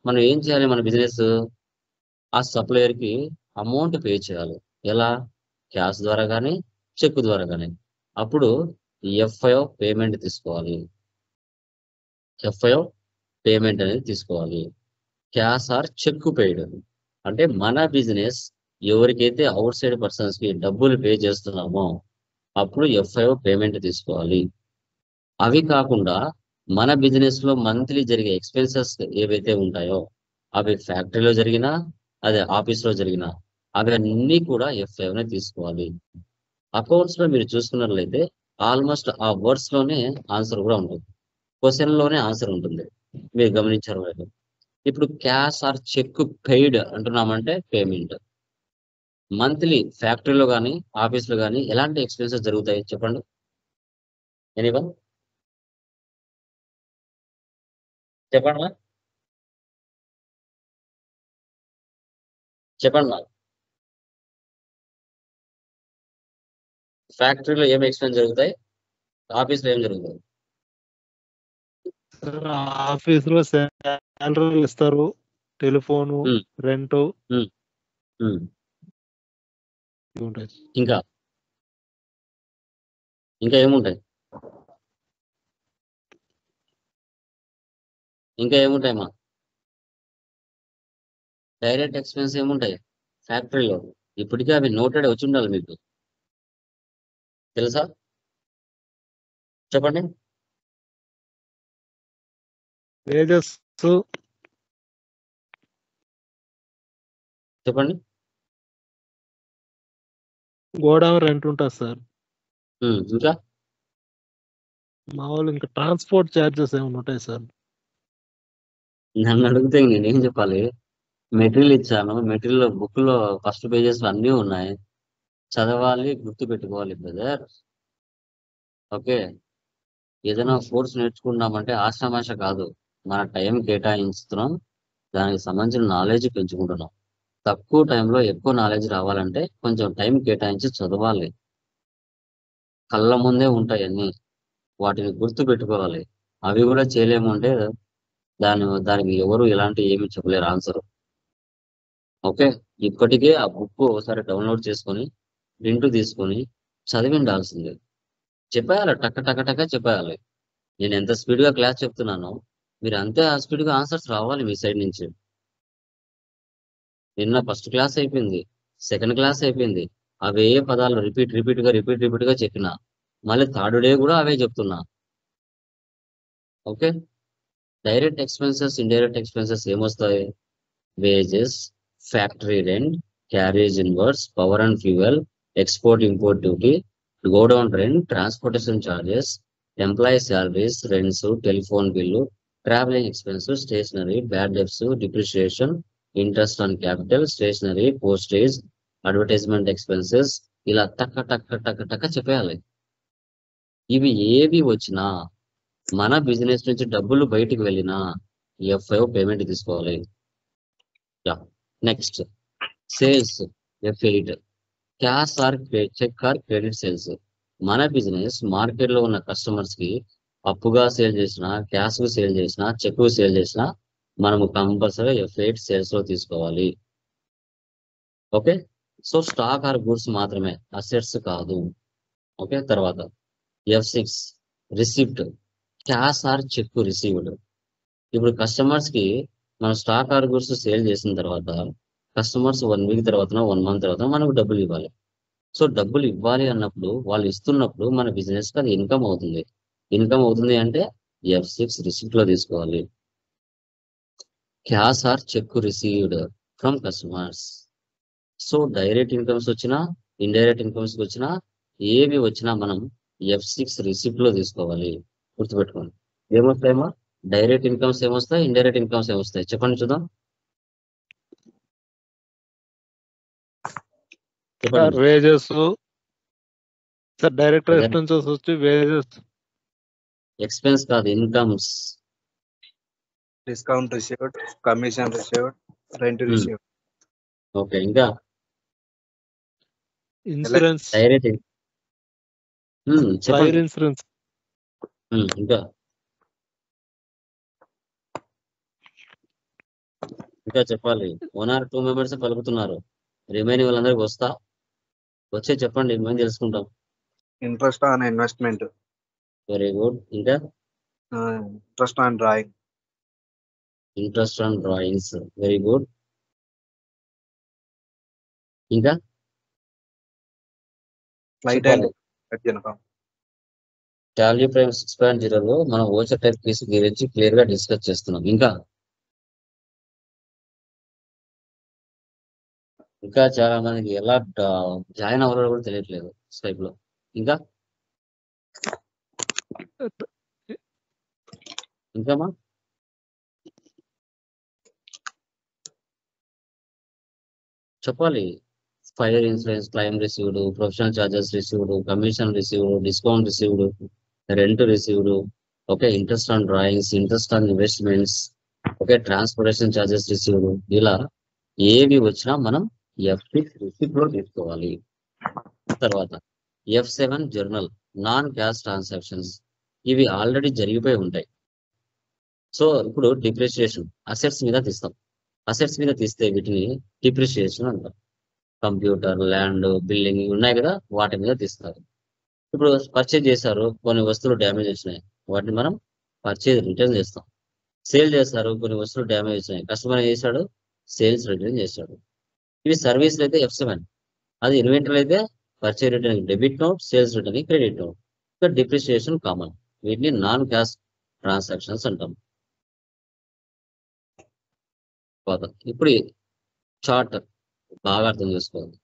మనం ఏం చేయాలి? మన బిజినెస్ ఆ సప్లయర్ కి అమౌంట్ పే చేయాలి. ఎలా? క్యాష్ ద్వారా కానీ చెక్ ద్వారా కానీ. అప్పుడు F5 పేమెంట్ తీసుకోవాలి. F5 పేమెంట్ అనేది తీసుకోవాలి. క్యాష్ ఆర్ చెక్ పెయిడ్ అంటే మన బిజినెస్ ఎవరికైతే అవుట్ సైడ్ పర్సన్స్ కి డబ్బులు పే చేస్తున్నామో అప్పుడు F5 పేమెంట్ తీసుకోవాలి. అవి కాకుండా మన బిజినెస్ లో మంత్లీ జరిగే ఎక్స్పెన్సెస్ ఏవైతే ఉంటాయో అవి ఫ్యాక్టరీలో జరిగినా అదే ఆఫీస్ లో జరిగినా అవి అన్ని కూడా F5 నే తీసుకోవాలి. అకౌంట్స్ లో మీరు చూసుకున్నట్లయితే ఆల్మోస్ట్ ఆ వర్డ్స్ లోనే ఆన్సర్ కూడా ఉంటుంది, క్వశ్చన్ లోనే ఆన్సర్ ఉంటుంది, మీరు గమనించారు లేదు. ఇప్పుడు క్యాష్ ఆర్ చెక్ పెయిడ్ అంటున్నామంటే పేమెంట్. మంత్లీ ఫ్యాక్టరీలో కానీ ఆఫీస్ లో కానీ ఎలాంటి ఎక్స్పెన్సెస్ జరుగుతాయి చెప్పండి? ఎనీవన్? చెప్పండి మా చెప్పండి మా ఫ్యాక్టరీలో ఏం ఎక్స్పెన్స్ జరుగుతాయి, ఆఫీస్లో ఏం జరుగుతాయి? సార్ ఆఫీసులో శాలరీలు ఇస్తారు, టెలిఫోను, ఉమ్, రెంట్ ఉమ్, ఉమ్. ఉంటాయి. ఇంకా ఇంకా ఏముంటాయి? ఇంకా ఏముంటాయి మా డైరెక్ట్ ఎక్స్పెన్స్ ఏముంటాయి ఫ్యాక్టరీలో? ఇప్పటికే అవి నోటెడ్ వచ్చి ఉండాలి మీకు, తెలుసా? చెప్పండి. వేజెస్, చెప్పండి. గోడౌన్ రెంట్ ఉంటుంది సార్. ఇంకా మామూలు ఇంకా ట్రాన్స్పోర్ట్ ఛార్జెస్ ఏమైనా ఉంటాయి సార్. నన్ను అడిగితే నేనేం చెప్పాలి? మెటీరియల్ ఇచ్చాను, మెటీరియల్ బుక్ లో ఫస్ట్ పేజెస్ అన్నీ ఉన్నాయి, చదవాలి, గుర్తు పెట్టుకోవాలి బ్రదర్. ఓకే, ఏదైనా కోర్స్ నేర్చుకున్నామంటే ఆషామాష కాదు, మన టైం కేటాయిస్తున్నాం, దానికి సంబంధించిన నాలెడ్జ్ పెంచుకుంటున్నాం. తక్కువ టైంలో ఎక్కువ నాలెడ్జ్ రావాలంటే కొంచెం టైం కేటాయించి చదవాలి. కళ్ళ ముందే ఉంటాయి అన్ని, వాటిని గుర్తు పెట్టుకోవాలి. అవి కూడా చేయలేము అంటే దానికి ఎవరు ఎలాంటి ఏమి చెప్పలేరు ఆన్సర్. ఓకే, ఇప్పటికే ఆ బుక్ ఒకసారి డౌన్లోడ్ చేసుకొని ప్రింట్ తీసుకొని చదివి ఉండాల్సిందే. చెప్పేయాలి, టక్క టక్క టక్క చెప్పేయాలి. నేను ఎంత స్పీడ్ గా క్లాస్ చెప్తున్నానో మీరు అంతే ఆ స్పీడ్ గా ఆన్సర్స్ రావాలి మీ సైడ్ నుంచి. నిన్న ఫస్ట్ క్లాస్ అయిపోయింది, సెకండ్ క్లాస్ అయిపోయింది, అవే పదాలు రిపీట్ గా చెప్పిన, మళ్ళీ థర్డ్ డే కూడా అవే చెప్తున్నా. Okay, direct expenses, indirect expenses ఏమొస్తాయి? Wages, factory rent, carriage inwards, power and fuel, export import duty, godown rent, transportation charges, employee salaries, rents, telephone bill, travelling expense, stationery, bad debts, depreciation, interest on capital, stationery, postage, advertisement expenses, ఇలా టక్క టక్క టక్క టక్క చెప్పేయాలి. ఇవి ఏవి వచ్చినా మన బిజినెస్ నుంచి డబ్బులు బయటికి వెళ్ళినా F5 పేమెంట్ తీసుకోవాలి. Next, sales F8, cash or cheque or credit sales. మన బిజినెస్ మార్కెట్ లో ఉన్న కస్టమర్స్ కి అప్పుగా సేల్ చేసినా, క్యాష్ కు సేల్ చేసినా, చెక్ కు సేల్ చేసినా మనము కంపల్సరీ F8 సేల్స్ లో తీసుకోవాలి. Okay, so stock or goods మాత్రమే, అసెట్స్ కాదు. ఓకే, తర్వాత F6 receipt, cash or check received. ఇప్పుడు కస్టమర్స్ కి మనం స్టాక్ ఆర్ గూడ్స్ సేల్ చేసిన తర్వాత కస్టమర్స్ 1 వీక్ తర్వాత 1 మంత్ తర్వాత మనకు డబ్బులు ఇవ్వాలి. సో డబ్బులు ఇవ్వాలి అన్నప్పుడు, వాళ్ళు ఇస్తున్నప్పుడు మన బిజినెస్ కి అది ఇన్కమ్ అవుతుంది. ఇన్కమ్ అవుతుంది అంటే F6 రిసిప్ట్ లో తీసుకోవాలి. Cash or check received from customers. So direct incomes వచ్చినా, ఇండైరెక్ట్ ఇన్కమ్స్ వచ్చినా, ఏవి వచ్చినా మనం F6 రిసిప్ట్ లో తీసుకోవాలి. గుర్తుపెట్టుకోండి. ఏమొస్తాయేమో డైరెక్ట్ ఇన్కమ్స్ ఏమొస్తాయి, ఇండైరెక్ట్ ఇన్కమ్స్ ఏమొస్తాయి చెప్పండి చూద్దాం. సార్ చెప్పండి. వేజెస్, సార్ డైరెక్ట్ అదే ఎక్స్పెన్సెస్ వచ్చి వేజెస్, ఎక్స్పెన్స్ కాదు, incomes. Discount received, commission received, rent received. Okay, ఇంకా ఇన్సూరెన్స్, డైరెక్ట్ ఫైర్ చెప్పండి. ఇన్సూరెన్స్, ఇంకా ఇంకా చెప్పాలి. 1 or 2 మెంబర్స్ పలుకుతున్నారు, రిమైనింగ్ వాళ్ళందరికీ వచ్చే చెప్పండి, మేము తెలుసుకుంటాం. Interest on investment, very good. ఇంకా interest on drawing, interest on drawings, very good. ఇంకా ఫ్లైట్ అండ్ చెప్పాలి. టాలీ ప్రైమ్ 6.0లో మనం ఓచర్ టైప్ కేసు గురించి క్లియర్ గా డిస్కస్ చేస్తున్నాం. ఇంకా చాలా మందికి ఎలా జాయిన్ అవ్వాలో కూడా తెలియట్లేదు స్కైప్ లో. ఇంకా ఇంకామా చెప్పాలి. Fire insurance claim received, professional charges received, commission received, discount received, rent received, okay, interest on drawings, interest on investments, okay, transportation charges received, ఇలా ఏవి వచ్చినా మనం F6 రిసిప్ట్ లో తీసుకోవాలి. తర్వాత F7 journal, non cash transactions, ఇవి already జరిగిపోయి ఉంటాయి. సో ఇప్పుడు డిప్రిషియేషన్, అసెట్స్ మీద తీస్తాం. అసెట్స్ మీద తీస్తే వీటిని డిప్రిషియేషన్ అంటాం. కంప్యూటర్, ల్యాండ్, బిల్డింగ్ ఉన్నాయి కదా, వాటి మీద తీస్తారు. ఇప్పుడు పర్చేజ్ చేశారు, కొన్ని వస్తువులు డ్యామేజ్ వచ్చినాయి, వాటిని మనం పర్చేజ్ రిటర్న్ చేస్తాం. సేల్ చేస్తారు, కొన్ని వస్తువులు డ్యామేజ్ వచ్చినాయి, కస్టమర్ ఏం చేశాడు, సేల్స్ రిటర్న్ చేశాడు. ఇవి సర్వీస్లు అయితే F7, అది ఇన్వెంటరీ అయితే purchase return debit note, sales return credit note. ఇక్కడ డిప్రిషియేషన్ కామన్, వీటిని నాన్ క్యాష్ ట్రాన్సాక్షన్స్ అంటాం. ఇప్పుడు చార్ట్ బాగా అర్థం చేసుకోవాలి.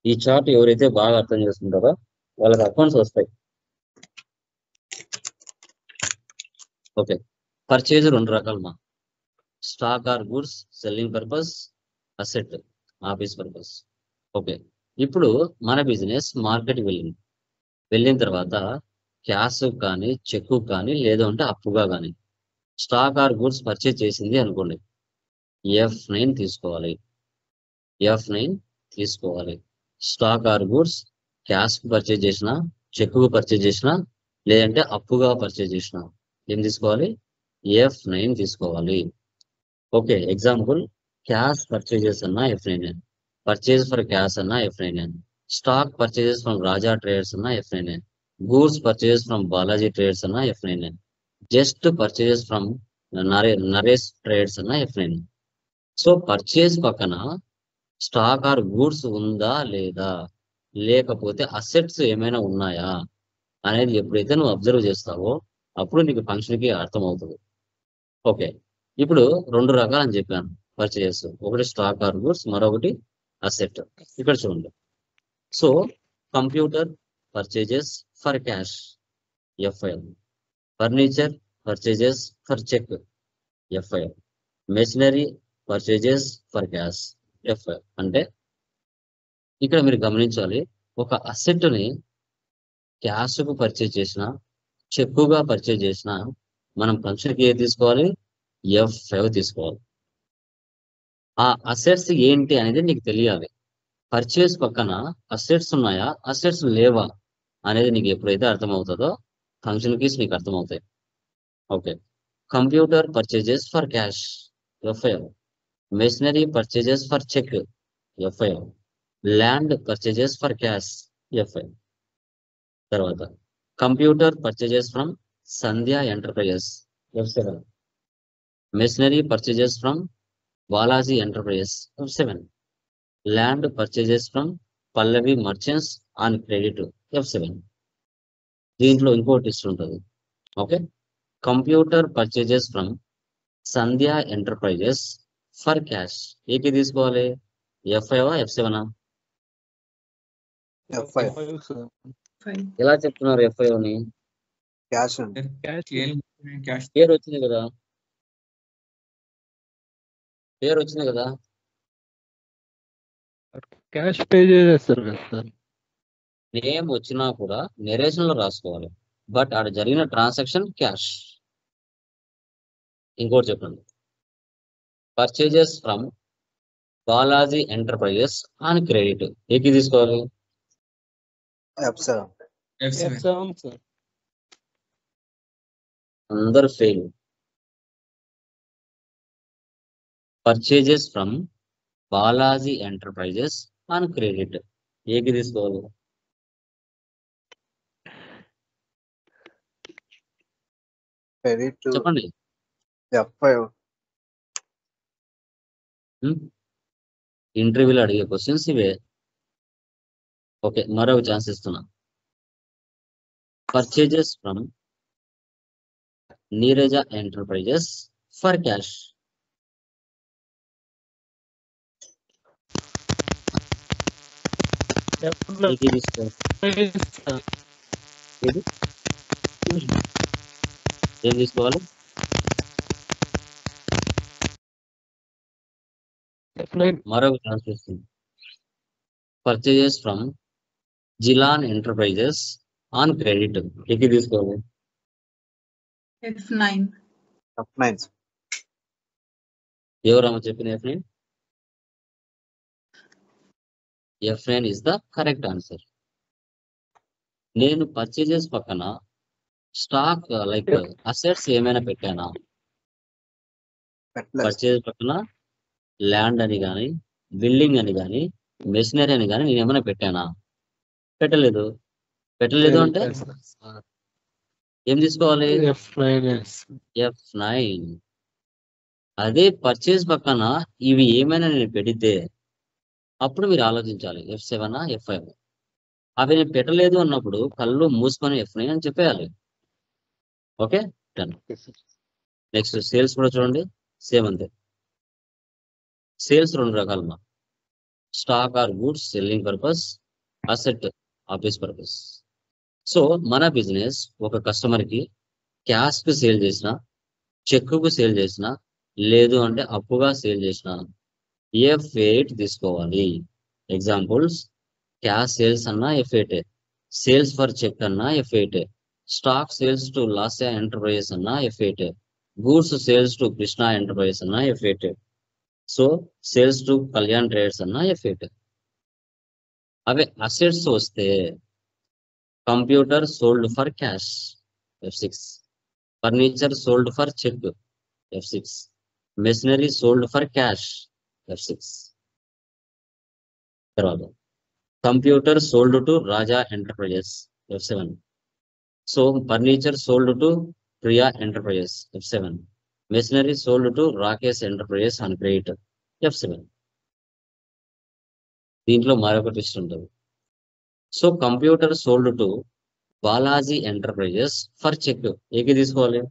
ఈ చార్ట్ ఎవరైతే బాగా అర్థం చేసుకుంటారో వాళ్ళకి అకౌంట్స్ వస్తాయి. ఓకే, పర్చేజ్ రెండు రకాలు మా, stock or goods, selling purpose, asset office purpose. Okay, ఇప్పుడు మన బిజినెస్ మార్కెట్కి వెళ్ళిన తర్వాత క్యాష్ కానీ చెక్ కానీ లేదంటే అప్పుగా కానీ స్టాక్ ఆర్ గుడ్స్ పర్చేజ్ చేసింది అనుకోండి, F9 తీసుకోవాలి. F9 తీసుకోవాలి. స్టాక్ ఆర్ గుడ్స్ క్యాష్ కు పర్చేజ్ చేసినా, చెక్ కు పర్చేజ్ చేసినా, లేదంటే అప్పుగా పర్చేజ్ చేసినా ఏం తీసుకోవాలి, F9 తీసుకోవాలి. ఓకే, ఎగ్జాంపుల్ క్యాష్ పర్చేజెస్ అన్నా F9, పర్చేజ్ ఫర్ క్యాష్ అన్నా F9, stock purchases from Raja traders అన్నా F9, goods purchases from Balaji traders అన్నా F9, just purchases from Naresh traders అన్నా F9. సో పర్చేజ్ పక్కన స్టాక్ ఆర్ గూడ్స్ ఉందా లేదా, లేకపోతే అసెట్స్ ఏమైనా ఉన్నాయా అనేది ఎప్పుడైతే నువ్వు అబ్జర్వ్ చేస్తావో అప్పుడు నీకు ఫంక్షన్కి అర్థమవుతుంది. ఓకే, ఇప్పుడు రెండు రకాలు అని చెప్పాను పర్చేజెస్, ఒకటి స్టాక్ ఆర్ గూడ్స్, మరొకటి అసెట్. ఇక్కడ చూడండి. So computer purchases for cash F5, furniture purchases for cheque F5, machinery purchases for cash F5. అంటే ఇక్కడ మీరు గమనించాలి, ఒక అసెట్ని క్యాష్కు పర్చేజ్ చేసిన, చెక్కుగా పర్చేజ్ చేసిన మనం ఫంక్షన్కి ఏది తీసుకోవాలి, F5 తీసుకోవాలి. ఆ అసెట్స్ ఏంటి అనేది నీకు తెలియాలి. పర్చేజ్ పక్కన అసెట్స్ ఉన్నాయా, అసెట్స్ లేవా అనేది నీకు ఎప్పుడైతే అర్థమవుతుందో ఫంక్షన్ కీస్ నీకు అర్థమవుతాయి. Okay, computer purchases for cash F5, machinery purchases for cheque F5, land purchases for cash F5. తర్వాత computer purchases from Sandhya enterprises F7, machinery purchases from Balaji enterprises F7, land purchases from Pallavi merchants on credit F7. దీంట్లో ఇంకో twist ఉంటుంది. Okay, computer purchases from Sandhya enterprises for cash ఏకి తీసుకోవాలి, F5 F7? F5 ఎలా చెప్తున్నారు F5 అని? Cash అండి. పేరు వచ్చింది కదా, పేరు వచ్చింది కదా, క్యాష్ పే చేస్తారు కదా సార్. నేమ్ వచ్చినా కూడా నెరేషన్ లో రాసుకోవాలి, బట్ ఆడ జరిగిన ట్రాన్సాక్షన్ క్యాష్. ఇంకోటి చెప్పండి, purchases from Balaji enterprises on credit ఏకి తీసుకోవాలి, F7 F7 సార్. అందరు fail. Purchases from Balaji enterprises on credit ఏకి తీసుకోవాలి, క్రెడిట్ చెప్పండి. F5 ఇంటర్వ్యూలో అడిగే క్వశ్చన్స్ ఇవే. ఓకే, మరొక ఛాన్స్ ఇస్తున్నా. Purchases from Neeraja enterprises for cash ఏకి తీసుకోవాలి, ఏది ఏం తీసుకోవాలి, మరొక ఛాన్స్ ఇస్తుంది. Purchases from Jilan enterprises on credit ఏకి తీసుకోవాలి, F9. F9. ఎవరమ్మ చెప్పిన F9? F9 is the correct answer. నేను పర్చేజెస్ పక్కన స్టాక్ లైక్ అసెట్స్ ఏమైనా పెట్టానా? పర్చేజ్ పక్కన ల్యాండ్ అని కానీ, బిల్డింగ్ అని కానీ, మెషినరీ అని కానీ నేను ఏమైనా పెట్టానా? పెట్టలేదు. పెట్టలేదు అంటే ఏం తీసుకోవాలి? F9. అదే పర్చేజ్ పక్కన ఇవి ఏమైనా నేను పెడితే అప్పుడు మీరు ఆలోచించాలి F7 F5. అవి నేను పెట్టలేదు అన్నప్పుడు కళ్ళు మూసుకొని F9 అని చెప్పేయాలి. Okay, done. నెక్స్ట్ సేల్స్ కూడా చూడండి, సేమ్ అంతే. సేల్స్ రెండు రకాలమ్మా. Stock or goods selling purpose, asset office purpose. So మన బిజినెస్ ఒక కస్టమర్కి క్యాష్కి సేల్ చేసిన, చెక్కు సేల్ చేసిన, లేదు అంటే అప్పుగా సేల్ చేసిన F8 తీసుకోవాలి. ఎగ్జాంపుల్స్, క్యాష్ సేల్స్ అన్నా F8, సేల్స్ ఫర్ చెక్ అన్నా F8, stock sales to Lasya enterprises అన్నా F8, goods sales to Krishna enterprises అన్నా F8, so sales to Kalyan traders అన్నా F8. అవే అసెట్స్ వస్తే computer sold for cash F6, furniture sold for cheque F6, machinery sold for cash F6. తర్వాత computer sold to Raja enterprises F7, so furniture sold to Priya enterprises F7, machinery sold to Rakesh enterprises and credit F7. దీంట్లో మరొక twist ఉంటుంది. So computer sold to Balaji enterprises for cheque ఏకి తీసుకోవాలి?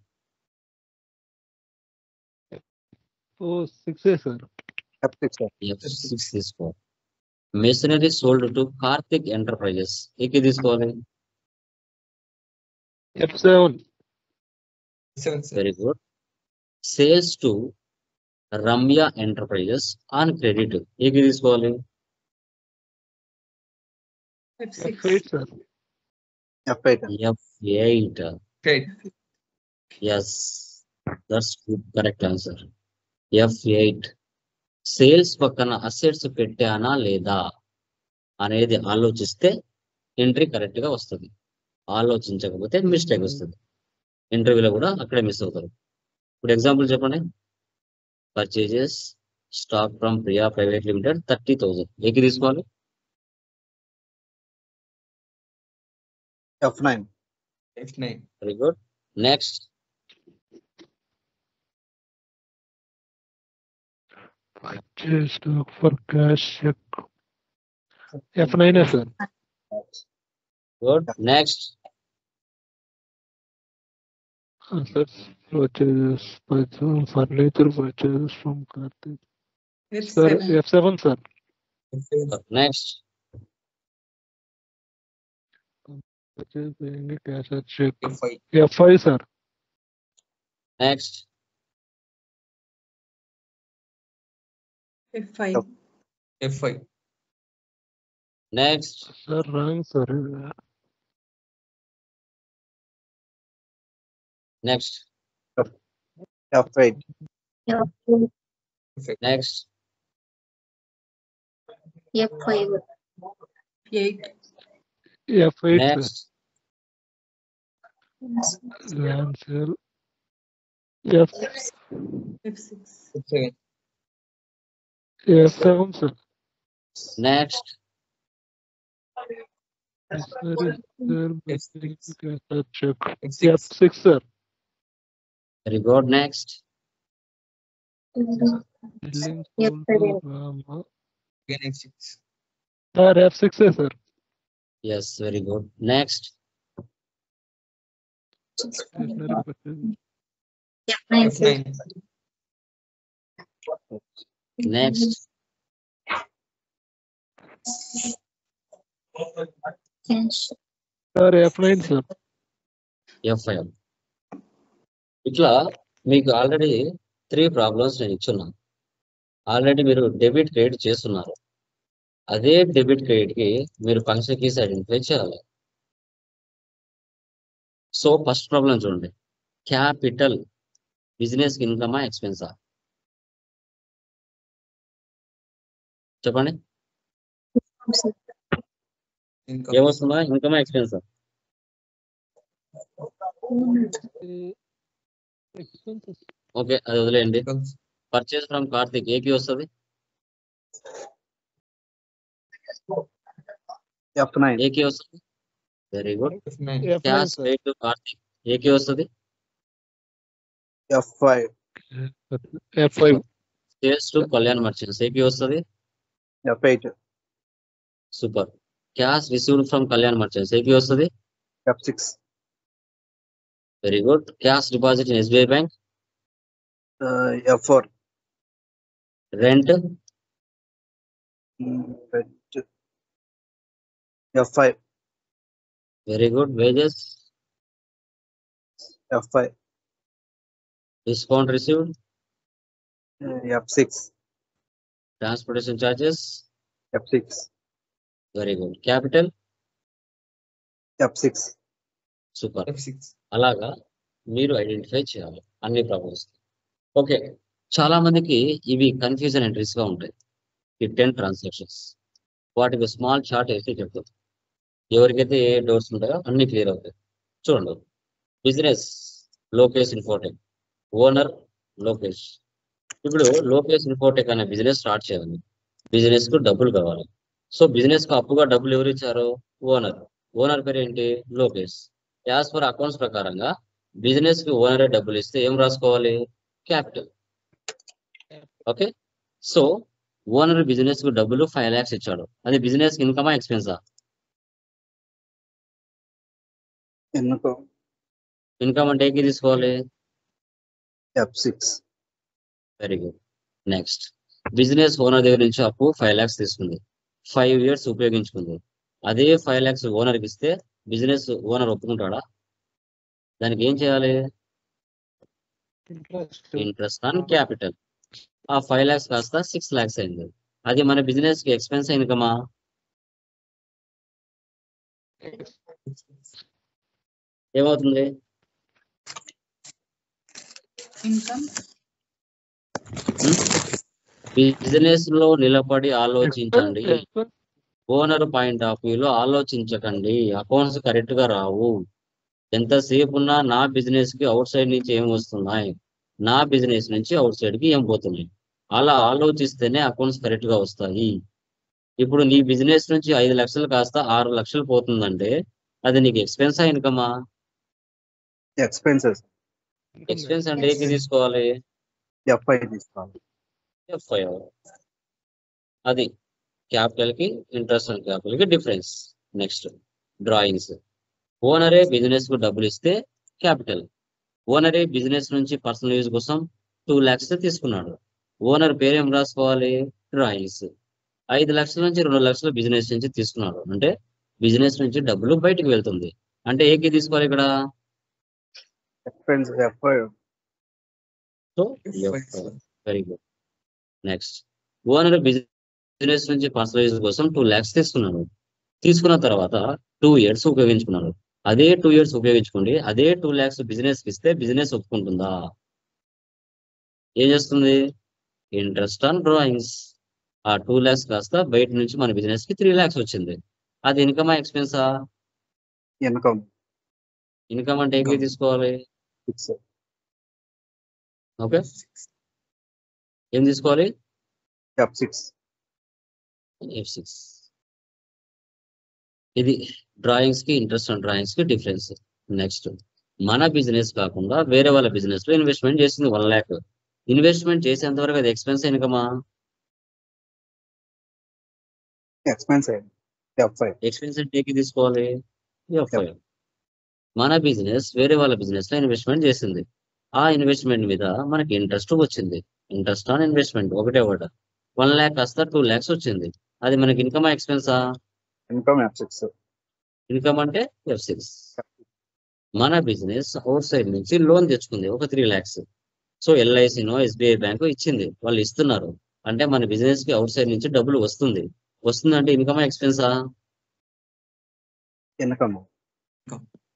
F6 తీసుకోవాలి. Machinery sold to Karthik enterprises ఏకి తీసుకోవాలి? F7. Very good. Sales to Ramya enterprises on credit ఏకి తీసుకోవాలి? F6. sir. F8. Yes, that's good, correct answer. F8. Sales పక్కన assets పెట్టానా లేదా అనేది ఆలోచిస్తే ఎంట్రీ కరెక్ట్ గా వస్తుంది. ఆలోచించకపోతే మిస్టేక్ వస్తుంది. ఇంటర్వ్యూలో కూడా అక్కడే మిస్ అవుతారు. ఇప్పుడు ఎగ్జాంపుల్ చెప్పండి. Purchases stock from Priya private limited 30,000 ఏకి తీసుకోవాలి? F9. Very good. Next Purchase stock for cash check. F9 sir. Good. Next Assets purchases, furniture purchases from Karthik. Sir, F7. F7 sir. Next Purchase paying cash or check. F5 sir. Next F5. Next Sir, wrong sir. Next F8. Next F5. 8. F8 sir. Next Land sale. F6. F7 sir. Next Check. F6 sir. Very good. Next Billing F7. Rama. Sir, F6 sir. Yes, very good. Next Stationery purchase. F9 sir. Next Cash. Sir, F9 sir. F5. ఇట్లా మీకు already 3 problems నేను ఇచ్చున్నాను. Already మీరు debit credit చేస్తున్నారు. అదే debit credit కి మీరు function keys identify చేయాలి. సో ఫస్ట్ ప్రాబ్లం చూడండి. క్యాపిటల్ బిజినెస్ ఇన్కమా ఎక్స్పెన్సా? చెప్పండి, sir. ఏమొస్తుందా? ఇన్కమా ఎక్స్పెన్సా? Expenses. ఓకే, అది వదిలేయండి. పర్చేస్ ఫ్రమ్ కార్తిక్ ఏకి వస్తుంది? F9. ఏకి వస్తుంది. Very good. F9, cash sir. Paid to Karthik ఏకి వస్తుంది? F5. F5. Sales to Kalyan merchants ఏకి వస్తుంది? F8. Super. Cash received from Kalyan merchants ఏకి వస్తుంది? F6. Very good. Cash deposit in SBI bank? F4. Rent? F5. Very good. Wages? F5. Discount received? F6. Transportation charges? F6. Very good. Capital? F6. Super. అలాగా మీరు identify చేయాలి అన్ని problems. Okay, చాలా మందికి ఇవి confusion entries గా ఉంటాయి. ఈ 10 ట్రాన్సాక్షన్స్ వాటికి స్మాల్ చార్ట్ అయితే చెప్తారు. ఎవరికైతే ఏ డౌట్స్ ఉంటాయో అన్ని క్లియర్ అవుతాయి. చూడండి, business Lokesh Infotech, owner Lokesh. ఇప్పుడు లోకేష్ ఇన్ఫోటెక్ అనే బిజినెస్ స్టార్ట్ చేయాలి. బిజినెస్ కు డబ్బులు కావాలి. సో బిజినెస్ కు అప్పుగా డబ్బులు ఎవరు ఇచ్చారు? ఓనర్. ఓనర్ పేరు ఏంటి? లోకేష్. యాజ్ పర్ అకౌంట్స్ ప్రకారంగా బిజినెస్ కి ఓనరే డబ్బులు ఇస్తే ఏం రాసుకోవాలి? Capital. Okay, so owner business కు డబ్బులు 5 lakhs ఇచ్చాడు. అది బిజినెస్ ఇన్కమా ఎక్స్పెన్సా? ఇన్కమ్ అంటే ఏకి తీసుకోవాలి? F6. Very good. Next, business owner దగ్గర నుంచి అప్పు 5 lakhs తీసుకుంది. 5 years ఉపయోగించుకుంది. అదే 5 lakhs ఓనర్కి ఇస్తే బిజినెస్ ఓనర్ ఒప్పుకుంటాడా? దానికి ఏం చేయాలి? Interest. Interest on capital. ఆ 5 lakhs కాస్త 6 lakhs అయింది. అది మన బిజినెస్ కి ఎక్స్పెన్స్ ఇన్కమా? ఏమవుతుంది? ఇన్కమ్. బిజినెస్ లో నిలబడి ఆలోచించండి. Expense. ఓనర్ పాయింట్ ఆఫ్ వ్యూలో ఆలోచించకండి. అకౌంట్స్ కరెక్ట్ గా రావు. ఎంతసేపు ఉన్నా నా బిజినెస్ కి అవుట్ సైడ్ నుంచి ఏం వస్తున్నాయి, నా బిజినెస్ నుంచి అవుట్ సైడ్ కి ఏం పోతున్నాయి, అలా ఆలోచిస్తేనే అకౌంట్స్ కరెక్ట్ గా వస్తాయి. ఇప్పుడు నీ బిజినెస్ నుంచి 5 లక్షలు కాస్త 6 లక్షలు పోతుందంటే అది నీకు ఎక్స్పెన్సా ఇన్కమా? Expenses. ఎక్స్పెన్స్ అంటే ఏకి తీసుకోవాలి? F5 తీసుకోవాలి. F5. అది క్యాపిటల్ కి ఇంట్రెస్ట్ ఆన్ క్యాపిటల్ కి డిఫరెన్స్. Next, drawings. ఓనరే బిజినెస్ కు డబ్బులు ఇస్తే క్యాపిటల్. ఓనరే బిజినెస్ నుంచి పర్సనల్ యూజ్ కోసం 2 lakhs తీసుకున్నాడు. ఓనర్ పేరు ఏం రాసుకోవాలి? డ్రాయింగ్స్. 5 లక్షల నుంచి 2 లక్షల బిజినెస్ నుంచి తీసుకున్నాడు అంటే బిజినెస్ నుంచి డబ్బులు బయటికి వెళ్తుంది. అంటే ఏకి తీసుకోవాలి ఇక్కడ? Expense F5. So very good. Next, owner business నుంచి పర్సనల్ యూజ్ కోసం 2 lakhs తీసుకున్నాడు. తీసుకున్న తర్వాత 2 years ఉపయోగించుకున్నాడు. అదే 2 years ఉపయోగించుకోండి. అదే 2 lakhs బిజినెస్ కి ఇస్తే బిజినెస్ ఒప్పుకుంటుందా? ఏం చేస్తుంది? Interest on drawings. ఆ 2 lakhs కాస్త బయట నుంచి మన బిజినెస్ కి 3 lakhs వచ్చింది. అది ఇన్కమా ఎక్స్పెన్సా? Income. ఇన్కమ్ అంటే ఏకి తీసుకోవాలి? 6. ఓకే, ఏం తీసుకోవాలి? F6. F6. ఇది డ్రాయింగ్స్ కి ఇంట్రెస్ట్ ఆన్ డ్రాయింగ్స్ కి డిఫరెన్స్. నెక్స్ట్, మన బిజినెస్ కాకుండా వేరే వాళ్ళ బిజినెస్ లో ఇన్వెస్ట్మెంట్ చేసింది 1 lakh. ఇన్వెస్ట్మెంట్ చేసేంత వరకు అది ఎక్స్పెన్స్ ఇన్కమా? Expense F5. ఎక్స్పెన్స్ అంటే ఏకి తీసుకోవాలి? F5. మన బిజినెస్ వేరే వాళ్ళ బిజినెస్ లో ఇన్వెస్ట్మెంట్ చేసింది. ఆ ఇన్వెస్ట్మెంట్ మీద మనకి ఇంట్రెస్ట్ వచ్చింది. ఇంట్రెస్ట్ ఆన్ ఇన్వెస్ట్మెంట్ ఒకటే వర్డ్. 1 lakh కాస్త 2 lakhs వచ్చింది. అది మనకి ఇన్కమా ఎక్స్పెన్సా? Income F6. ఇన్కమ్ అంటే F6. మన బిజినెస్ అవుట్ సైడ్ నుంచి లోన్ తెచ్చుకుంది ఒక 3 lakhs. సో ఎల్ఐసినో ఎస్బీఐ బ్యాంకు ఇచ్చింది, వాళ్ళు ఇస్తున్నారు అంటే మన బిజినెస్ కి అవుట్ సైడ్ నుంచి డబ్బులు వస్తుందంటే ఇన్కమా ఎక్స్పెన్సా? Income.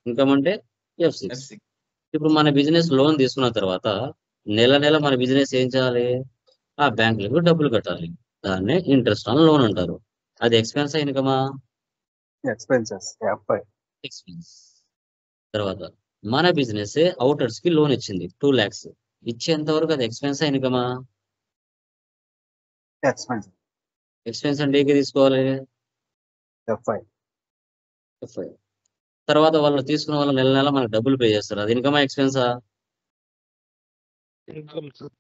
ఇన్కమ్ అంటే F6. ఇప్పుడు మన బిజినెస్ లోన్ తీసుకున్న తర్వాత నెల నెల మన బిజినెస్ ఏం చేయాలి? ఆ బ్యాంకులకు డబ్బులు కట్టాలి. దాన్నే ఇంట్రెస్ట్ ఆన్ లోన్ అంటారు. అది ఎక్స్పెన్స్ ఇన్కమా? Expenses FI. ఎక్స్పెన్స్. తర్వాత మన బిజినెస్ అవుటర్స్ కి లోన్ ఇచ్చింది 2 lakhs. ఇచ్చేంత వరకు అది ఎక్స్పెన్స్ ఇన్కమా? ఎక్స్పెన్స్ ఎక్స్పెన్స్ అంటే ఏకి తీసుకోవాలి? ఎఫ్ఐ. ఎఫ్ఐ. తర్వాత వాళ్ళు తీసుకున్న వాళ్ళు నెల నెల మనకు డబ్బులు పే చేస్తారు. అది ఇన్కమా ఎక్స్పెన్సా? Income sir.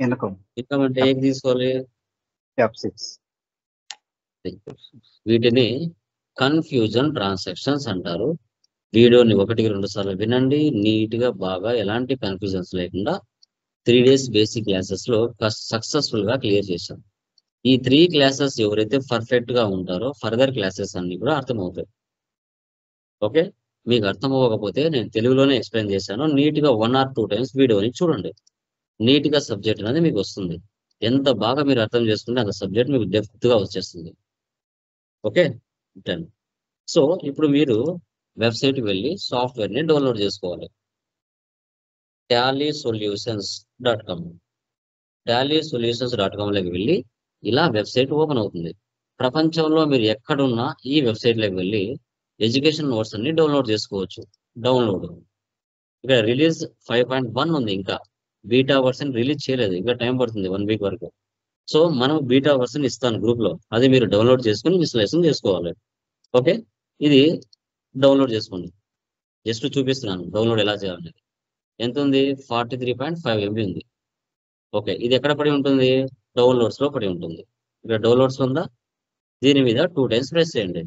ఇన్కమ్ ఇన్కమ్ అంటే ఏకి తీసుకోవాలి? F6. వీటిని కన్ఫ్యూజన్ ట్రాన్సాక్షన్స్ అంటారు. వీడియోని 1-2 సార్లు వినండి. నీట్ గా బాగా ఎలాంటి కన్ఫ్యూజన్స్ లేకుండా 3 days బేసిక్ క్లాసెస్ లో సక్సెస్ఫుల్ గా క్లియర్ చేశాం. ఈ 3 classes ఎవరైతే పర్ఫెక్ట్ గా ఉంటారో ఫర్దర్ క్లాసెస్ అన్ని కూడా అర్థమవుతాయి. ఓకే, మీకు అర్థం అవ్వకపోతే నేను తెలుగులోనే ఎక్స్ప్లెయిన్ చేశాను. నీట్ గా 1 or 2 times వీడియోని చూడండి. నీట్ గా సబ్జెక్ట్ అనేది మీకు వస్తుంది. ఎంత బాగా మీరు అర్థం చేసుకుంటే అంత సబ్జెక్ట్ మీకు డెప్త్ గా వచ్చేస్తుంది. Okay, done. సో ఇప్పుడు మీరు వెబ్సైట్ కి వెళ్ళి సాఫ్ట్వేర్ ని డౌన్లోడ్ చేసుకోవాలి. tallysolutions.com. tallysolutions.com లోకి వెళ్ళి ఇలా వెబ్సైట్ ఓపెన్ అవుతుంది. ప్రపంచంలో మీరు ఎక్కడున్నా ఈ వెబ్సైట్ లోకి వెళ్ళి ఎడ్యుకేషన్ నోట్స్ అన్ని డౌన్లోడ్ చేసుకోవచ్చు. డౌన్లోడ్ ఇక్కడ రిలీజ్ 5.1 ఉంది. ఇంకా బీటా వర్షన్ రిలీజ్ చేయలేదు. ఇంకా టైం పడుతుంది 1 week వరకు. సో మనం బీటా వర్షన్ ఇస్తాను గ్రూప్ లో, అది మీరు డౌన్లోడ్ చేసుకుని ఇన్స్టాలేషన్ చేసుకోవాలి. ఓకే, ఇది డౌన్లోడ్ చేసుకోండి. జస్ట్ చూపిస్తున్నాను డౌన్లోడ్ ఎలా చేయాలనేది. ఎంత ఉంది? 43.5 MB ఉంది. ఓకే, ఇది ఎక్కడ పడి ఉంటుంది? డౌన్లోడ్స్ లో పడి ఉంటుంది. ఇక్కడ డౌన్లోడ్స్ ఉందా? దీని మీద 2 times ప్రెస్ చేయండి.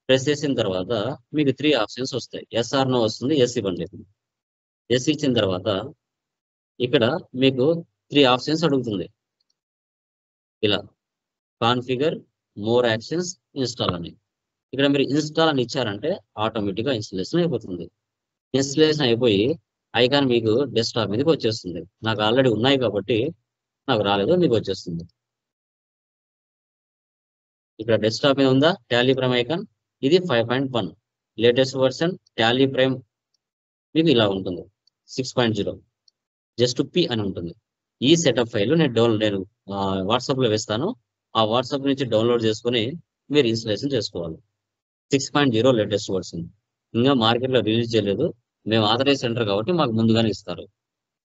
ప్రెస్ చేసిన తర్వాత మీకు 3 options వస్తాయి. ఎస్ ఆర్ నో వస్తుంది. ఎస్ ఇవ్వండి. ఎస్ ఇచ్చిన తర్వాత ఇక్కడ మీకు 3 options అడుగుతుంది. ఇలా కాన్ఫిగర్, మోర్ యాక్షన్స్, ఇన్స్టాల్ అని. ఇక్కడ మీరు ఇన్స్టాల్ అని ఇచ్చారంటే ఆటోమేటిక్ గా ఇన్స్టాలేషన్ అయిపోతుంది. ఇన్స్టాలేషన్ అయిపోయి ఐకాన్ మీకు డెస్క్టాప్ మీదకి వచ్చేస్తుంది. నాకు ఆల్రెడీ ఉన్నాయి కాబట్టి నాకు రాలేదు, మీకు వచ్చేస్తుంది. ఇక్కడ డెస్క్టాప్ మీద ఉందా టాలీ ప్రైమ్ ఐకాన్? ఇది 5.1 లేటెస్ట్ వర్షన్. టాలీ ప్రైమ్ మీకు ఇలా ఉంటుంది 6.0. జస్ట్ పి అని ఉంటుంది. ఈ సెటప్ ఫైల్ నేను వాట్సాప్ లో వేస్తాను. ఆ వాట్సాప్ నుంచి డౌన్లోడ్ చేసుకుని మీరు ఇన్స్టాలేషన్ చేసుకోవాలి. 6.0 లేటెస్ట్ వర్షన్. ఇంకా మార్కెట్ లో రిలీజ్ చేయలేదు. మేము ఆథరైజ్ సెంటర్ కాబట్టి మాకు ముందుగానే ఇస్తారు.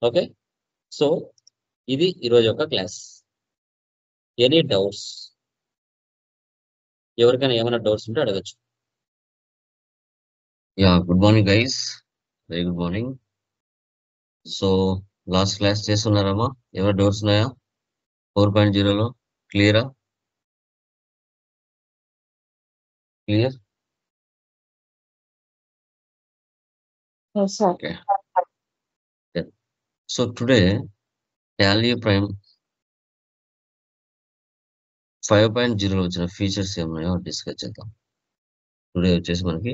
ఓకే, సో ఇది ఈరోజు యొక్క క్లాస్. Any doubts? ఎవరికైనా ఏమైనా డౌట్స్ ఉంటే అడగచ్చు. Yeah, good morning guys, very good morning. So last class చేస్తున్నారమ్మా? ఏమైనా డౌట్స్ ఉన్నాయా? 4.0లో క్లియరా? Clear? Yes, sir. Okay. So today Tally Prime 5.0లో వచ్చిన ఫీచర్స్ ఏమున్నాయో డిస్కస్ చేద్దాం. టుడే వచ్చేసి మనకి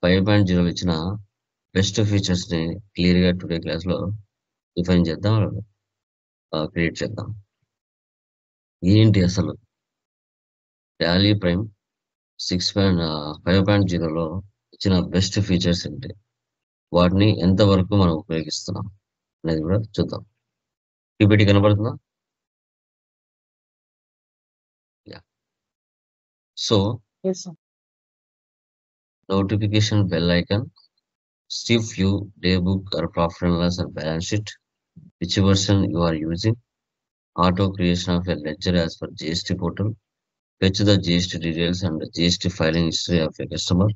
5.0లో ఇచ్చిన బెస్ట్ ఫీచర్స్ ని క్లియర్ గా టుడే క్లాస్ లో డిఫైన్ చేద్దాం, క్రియేట్ చేద్దాం. ఏంటి అసలు టాలీ ప్రైమ్ 5.0లో ఇచ్చిన బెస్ట్ ఫీచర్స్ ఏంటి, వాటిని ఎంతవరకు మనం ఉపయోగిస్తున్నాం అనేది కూడా చూద్దాం. పీపీటీ కనబడుతుందా? So Yes, sir. notification bell icon, stiff view, daybook or profit and loss or balance sheet, which version you are using, auto creation of a ledger as per GST portal, fetch the GST details and the GST filing history of a customer,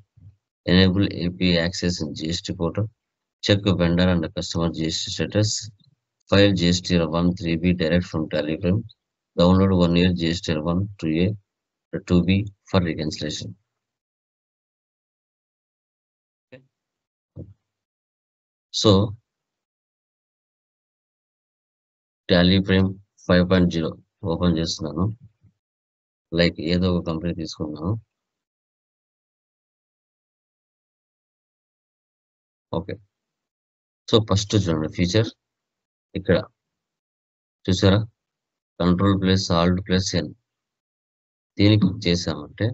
enable API access in GST portal, check a vendor and the customer GST status, file GST 1 3B direct from Telegram, download 1 year GST 1 2A 2B for reconciliation. So Tally prime 5.0 open చేస్తున్నాను. Like ఏదో ఒక company తీసుకున్నాను. Okay, so first చూడండి feature ఇక్కడ చూసారా, Ctrl+Alt+N. దీనికి click చేసామంటే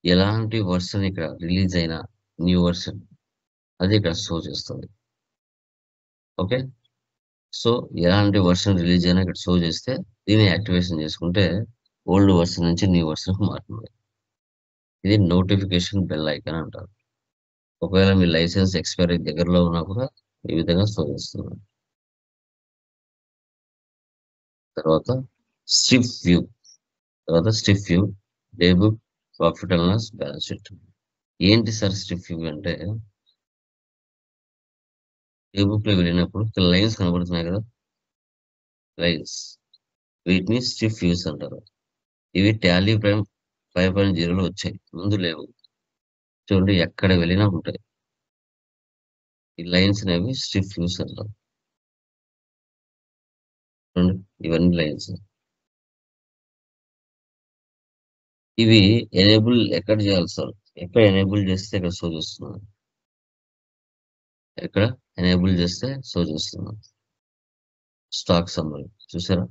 ఎలాంటి వర్షన్ ఇక్కడ రిలీజ్ అయిన న్యూ వర్షన్ అది ఇక్కడ షో చేస్తుంది. ఓకే, సో ఎలాంటి వర్షన్ రిలీజ్ అయినా ఇక్కడ షో చేస్తే దీన్ని యాక్టివేషన్ చేసుకుంటే ఓల్డ్ వర్షన్ నుంచి న్యూ వర్షన్ మారుతుంది. ఇది నోటిఫికేషన్ బెల్ ఐకాన్ అంటారు. ఒకవేళ మీ లైసెన్స్ ఎక్స్పైరీ దగ్గరలో ఉన్నా కూడా ఈ విధంగా షో చేస్తుంది. తర్వాత strip view, day book, profit and loss, balance sheet. ఏంటి సార్ స్ట్రిప్ వ్యూ అంటే, డే బుక్ లో వెళ్ళినప్పుడు లైన్స్ కనబడుతున్నాయి కదా, లైన్స్, వీటిని స్ట్రిప్ వ్యూస్ అంటారు. ఇవి టాలీ ప్రైమ్ 5.0లో వచ్చాయి, ముందు లేవు. చూడండి ఎక్కడ వెళ్ళినా ఉంటాయి. ఈ లైన్స్ అనేవి స్ట్రిప్ వ్యూస్ అంటారు. చూడండి ఇవన్నీ లైన్స్. ఇవి ఎనేబుల్ ఎక్కడ చేయాలి సార్? ఎక్కడ ఎనేబుల్ చేస్తే ఇక్కడ షో చేస్తున్నాను, ఎక్కడ ఎనేబుల్ చేస్తే షో చేస్తున్నాను. స్టాక్ సమ్మరీ చూసారా?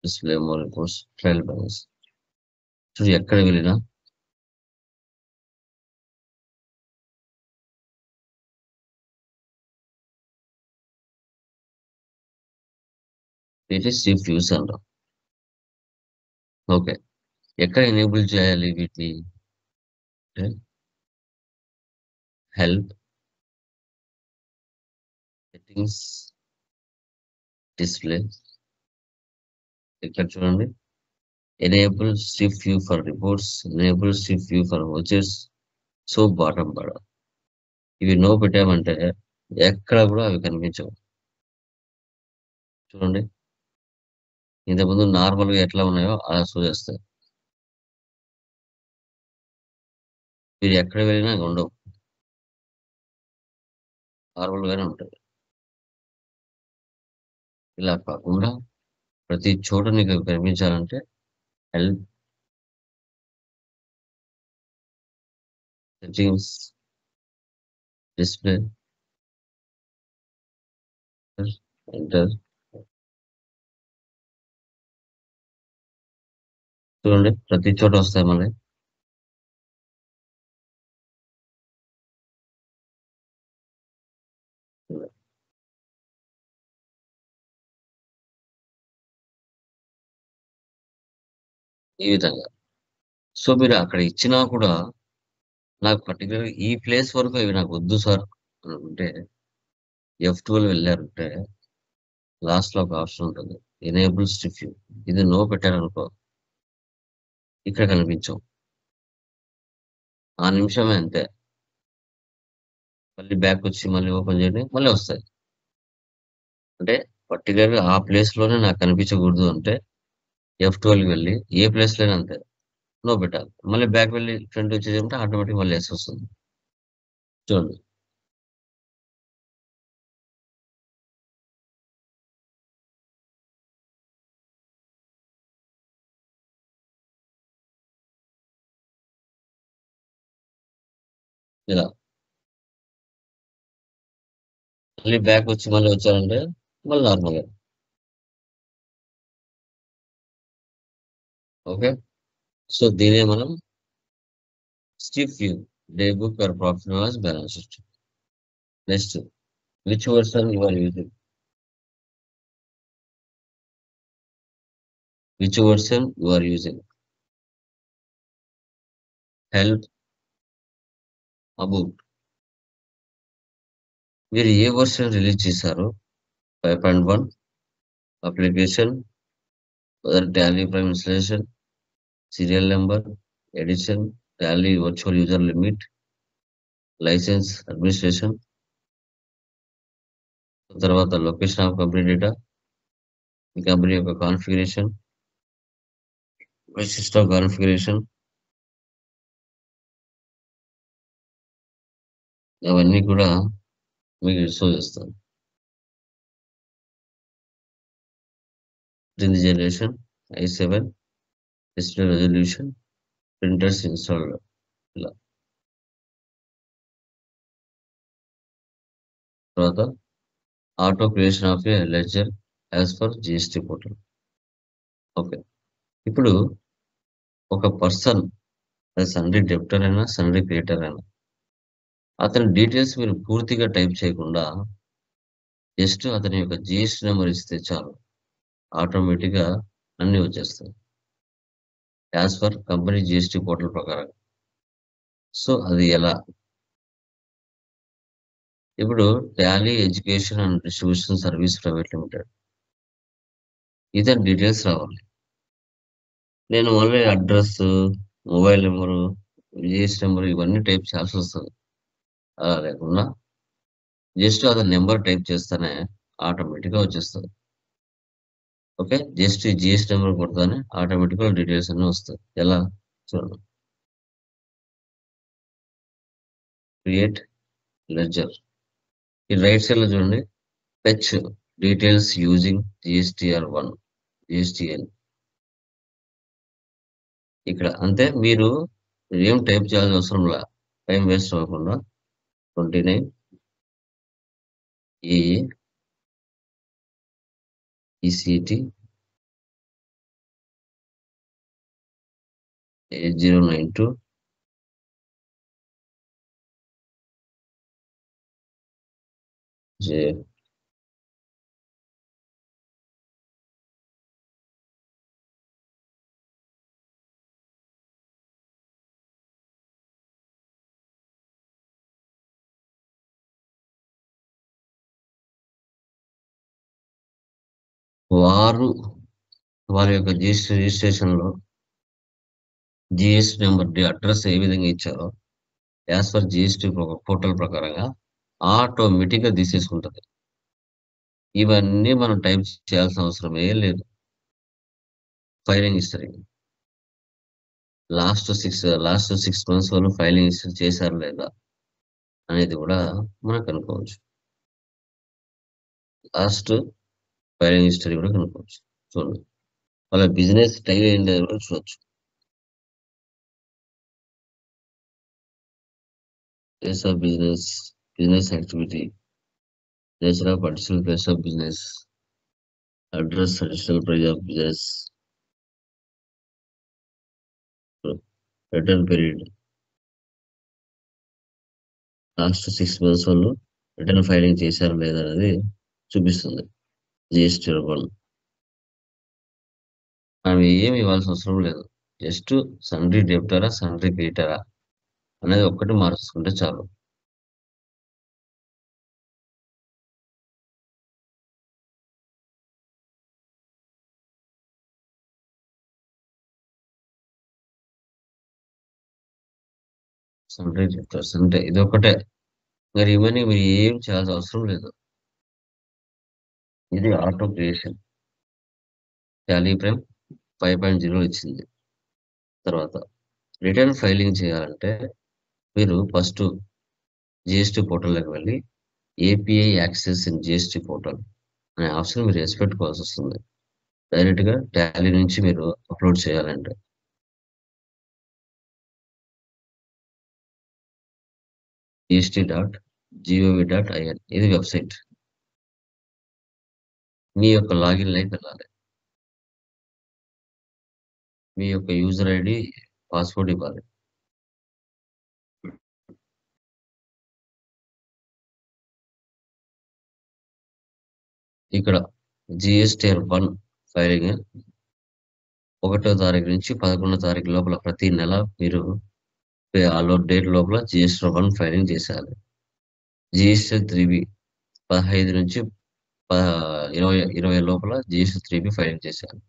Display more reports, trial balance. చూడు ఎక్కడ వెళ్ళినా ఇది స్ట్రిప్ వ్యూస్ అంటాం. ఓకే, ఎక్కడ ఎనేబుల్ చేయాలి వీటిని? Help, settings, display. ఇక్కడ చూడండి enable strip view for reports, enable strip view for watches, so bottom bar. ఇవి నో పెట్టామంటే ఎక్కడ కూడా అవి కనిపించవు. చూడండి ఇంతకుముందు నార్మల్గా ఎట్లా ఉన్నాయో అలా షో చేస్తాయి. మీరు ఎక్కడ వెళ్ళినా ఉండవు, నార్మల్గానే ఉంటుంది. ఇలా కాకుండా ప్రతి చోట నీకు కనిపించాలంటే హెల్ప్, సెట్టింగ్స్, డిస్ప్లే, ఎంటర్. చూడండి ప్రతి చోట వస్తాయి మళ్ళీ. ఈ విధంగా. సో మీరు అక్కడ ఇచ్చినా కూడా నాకు పర్టికులర్ ఈ ప్లేస్ వరకు ఇవి నాకు వద్దు సార్ అనుకుంటే F12 వెళ్ళారంటే లాస్ట్ లో ఒక ఆప్షన్ ఉంటుంది, ఎనేబుల్ స్ట్రిప్ వ్యూ. ఇది నో పెట్టారనుకో ఇక్కడ కనిపించవు, ఆ నిమిషమే అంతే. మళ్ళీ బ్యాక్ వచ్చి మళ్ళీ ఓపెన్ చేయండి, మళ్ళీ వస్తాయి. అంటే పర్టికులర్గా ఆ ప్లేస్ లోనే నాకు కనిపించకూడదు అంటే F12 వెళ్ళి ఏ ప్లేస్ లోనే అంతే నో పెట్టాలి. మళ్ళీ బ్యాక్ వెళ్ళి ఫ్రంట్ వచ్చేదంటే ఆటోమేటిక్ మళ్ళీ ఎస్ వస్తుంది. చూడండి ఇలా. మళ్ళీ బ్యాక్ వచ్చి మళ్ళీ వచ్చారంటే మళ్ళీ నార్మల్గా. ఓకే, సో దీనే మనం strip view, day book or profit and loss, balance sheet. Next, which version you are using? Which version you are using? Help, about. మీరు ఏ వర్షన్ రిలీజ్ చేశారు? 5.1 application, Tally Prime installation, serial number, edition, Tally virtual user limit, license administration, తర్వాత location of company data, మీ company యొక్క configuration, system configuration, అవన్నీ కూడా మీకు show చేస్తాను. Print generation, i7, display resolution, printers install. ఇలా తర్వాత auto creation of a ledger, as per GST portal. Okay, ఇప్పుడు ఒక పర్సన్ సన్రీ డెప్టర్ అయినా సన్రీ క్రియేటర్ అయినా అతని డీటెయిల్స్ మీరు పూర్తిగా టైప్ చేయకుండా జస్ట్ అతని యొక్క జిఎస్టీ నెంబర్ ఇస్తే చాలు, ఆటోమేటిక్గా అన్నీ వచ్చేస్తాయి as per company GST portal ప్రకారం. సో అది ఎలా? ఇప్పుడు Tally education and distribution service private limited, ఇతని డీటెయిల్స్ రావాలి. నేను only address, mobile number, GST number ఇవన్నీ టైప్ చేయాల్సి వస్తుంది. అలా లేకుండా జస్ట్ అతని నెంబర్ టైప్ చేస్తేనే ఆటోమేటిక్గా వచ్చేస్తుంది. ఓకే, జస్ట్ జిఎస్టీ నెంబర్ కొడతానే ఆటోమేటిక్గా డీటెయిల్స్ అన్నీ వస్తాయి. ఎలా చూడండి, క్రియేట్ లెడ్జర్, ఈ రైట్ సైడ్ లో చూడండి, fetch details using GSTR1 GSTN. ఇక్కడ అంతే, మీరు ఏం టైప్ చేయాల్సిన అవసరం లా, టైం వేస్ట్ అవ్వకుండా 29 EA ECT 8092 J. వారి యొక్క జిఎస్టీ రిజిస్ట్రేషన్లో జిఎస్టీ నెంబర్ అడ్రస్ ఏ విధంగా ఇచ్చారో యాజ్ పర్ జిఎస్టీ పోర్టల్ ప్రకారంగా ఆటోమేటిక్గా తీసేసుకుంటుంది. ఇవన్నీ మనం టైప్ చేయాల్సిన అవసరమే లేదు. Filing history, last six months వాళ్ళు ఫైలింగ్ హిస్టరీ చేశారు లేదా అనేది కూడా మనం కనుక్కోవచ్చు. లాస్ట్ ఫైలింగ్ హిస్టరీ కూడా కనుక్కోవచ్చు. చూడండి, వాళ్ళ బిజినెస్ టైం ఏంటి కూడా చూడవచ్చు. Place of business, business activity, nature of additional place of business, address, additional price of business, return period, last 6 months వాళ్ళు రిటర్న్ ఫైలింగ్ చేశారు లేదా అనేది చూపిస్తుంది GSTR1. మనం ఏమి ఇవ్వాల్సిన అవసరం లేదు, జస్ట్ సన్రీ డెప్టరా సన్రీ క్రియేటరా అనేది ఒక్కటి మార్చుకుంటే చాలు. సన్రీ డెప్టర్స్ అంటే ఇది ఒకటే, మరి ఇవన్నీ మీరు ఏం చేయాల్సిన అవసరం లేదు. ఇది ఆటో క్రియేషన్. టాలీ ప్రైమ్ 5.0 ఇచ్చింది. తర్వాత రిటర్న్ ఫైలింగ్ చేయాలంటే మీరు ఫస్ట్ జిఎస్టీ పోర్టల్లోకి వెళ్ళి API access in GST portal అనే ఆప్షన్ మీరు వేసి పెట్టుకోవాల్సి వస్తుంది. డైరెక్ట్గా టాలీ నుంచి మీరు అప్లోడ్ చేయాలంటే gst.gov.in ఇది వెబ్సైట్. మీ యొక్క లాగిన్ లైక్ వెళ్ళాలి, మీ యొక్క యూజర్ ID, పాస్వర్డ్ ఇవ్వాలి. ఇక్కడ GSTR1 ఫైలింగ్ 1వ తారీఖు నుంచి 11వ తారీఖు లోపల ప్రతి నెల మీరు డేట్ లోపల GSTR1 ఫైలింగ్ చేసేయాలి. GST3B 15 నుంచి 20 లోపల GST3B ఫైలింగ్ చేసేయాలి.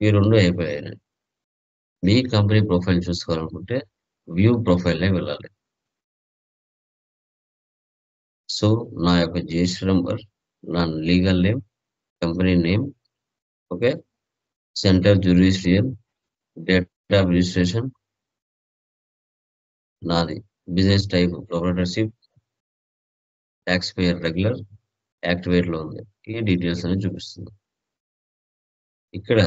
ఈ రెండు అయిపోయాయి. మీ కంపెనీ ప్రొఫైల్ చూసుకోవాలనుకుంటే వ్యూ ప్రొఫైల్లోకి వెళ్ళాలి. సో నా యొక్క GST నెంబర్, నా legal name, company name, okay, centre jurisdiction, date of registration, నాది business type proprietorship, tax payer regular, activate లో ఉంది. ఈ డీటెయిల్స్ అని చూపిస్తుంది. ఇక్కడ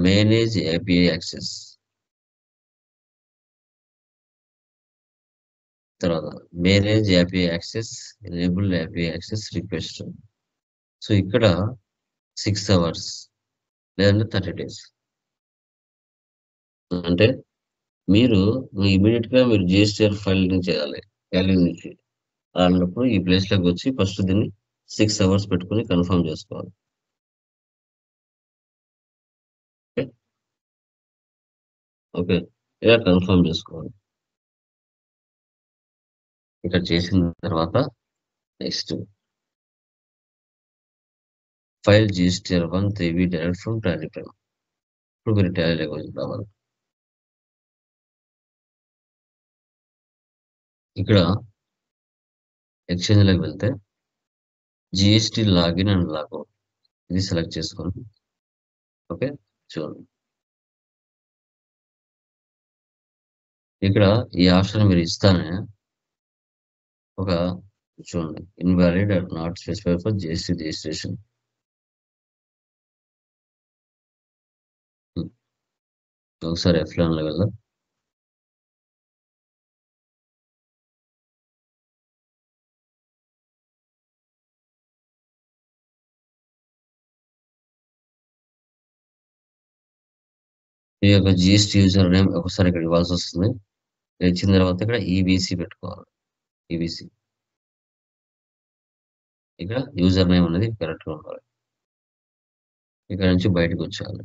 మేనేజ్ API యాక్సెస్, తర్వాత manage API access, enable API access request. So ఇక్కడ 6 hours లేదంటే 30 days. అంటే మీరు ఇమీడియట్గా మీరు జిఎస్టిఆర్ ఫైలింగ్ చేయాలి టాలీ నుంచి. అలాంటప్పుడు ఈ ప్లేస్లోకి వచ్చి ఫస్ట్ దీన్ని 6 hours పెట్టుకుని కన్ఫర్మ్ చేసుకోవాలి. ఓకే, ఇలా కన్ఫర్మ్ చేసుకోవాలి. ఇక్కడ చేసిన తర్వాత next file GSTR 1 3B direct from Tally Prime. ఇప్పుడు మీరు టాలీలోకి వచ్చి రావాలి. ఇక్కడ ఎక్స్చేంజ్లోకి వెళ్తే జిఎస్టి లాగిన్ అండ్ లాగౌట్ ఇది సెలెక్ట్ చేసుకోండి. ఓకే, చూడండి ఇక్కడ ఈ ఆప్షన్ మీరు ఇస్తానే ఒక చూడండి invalid or not specified for GST registration. ఒకసారి F11లో వెళ్దాం. ఈ యొక్క జిఎస్టి యూజర్ నేమ్ ఒకసారి ఇక్కడ ఇవ్వాల్సి వస్తుంది. ఇచ్చిన తర్వాత ఇక్కడ ఈబీసీ పెట్టుకోవాలి. ఈబీసీ ఇక్కడ యూజర్ నేమ్ అనేది కరెక్ట్గా ఉండాలి. ఇక్కడ నుంచి బయటకు వచ్చేయాలి.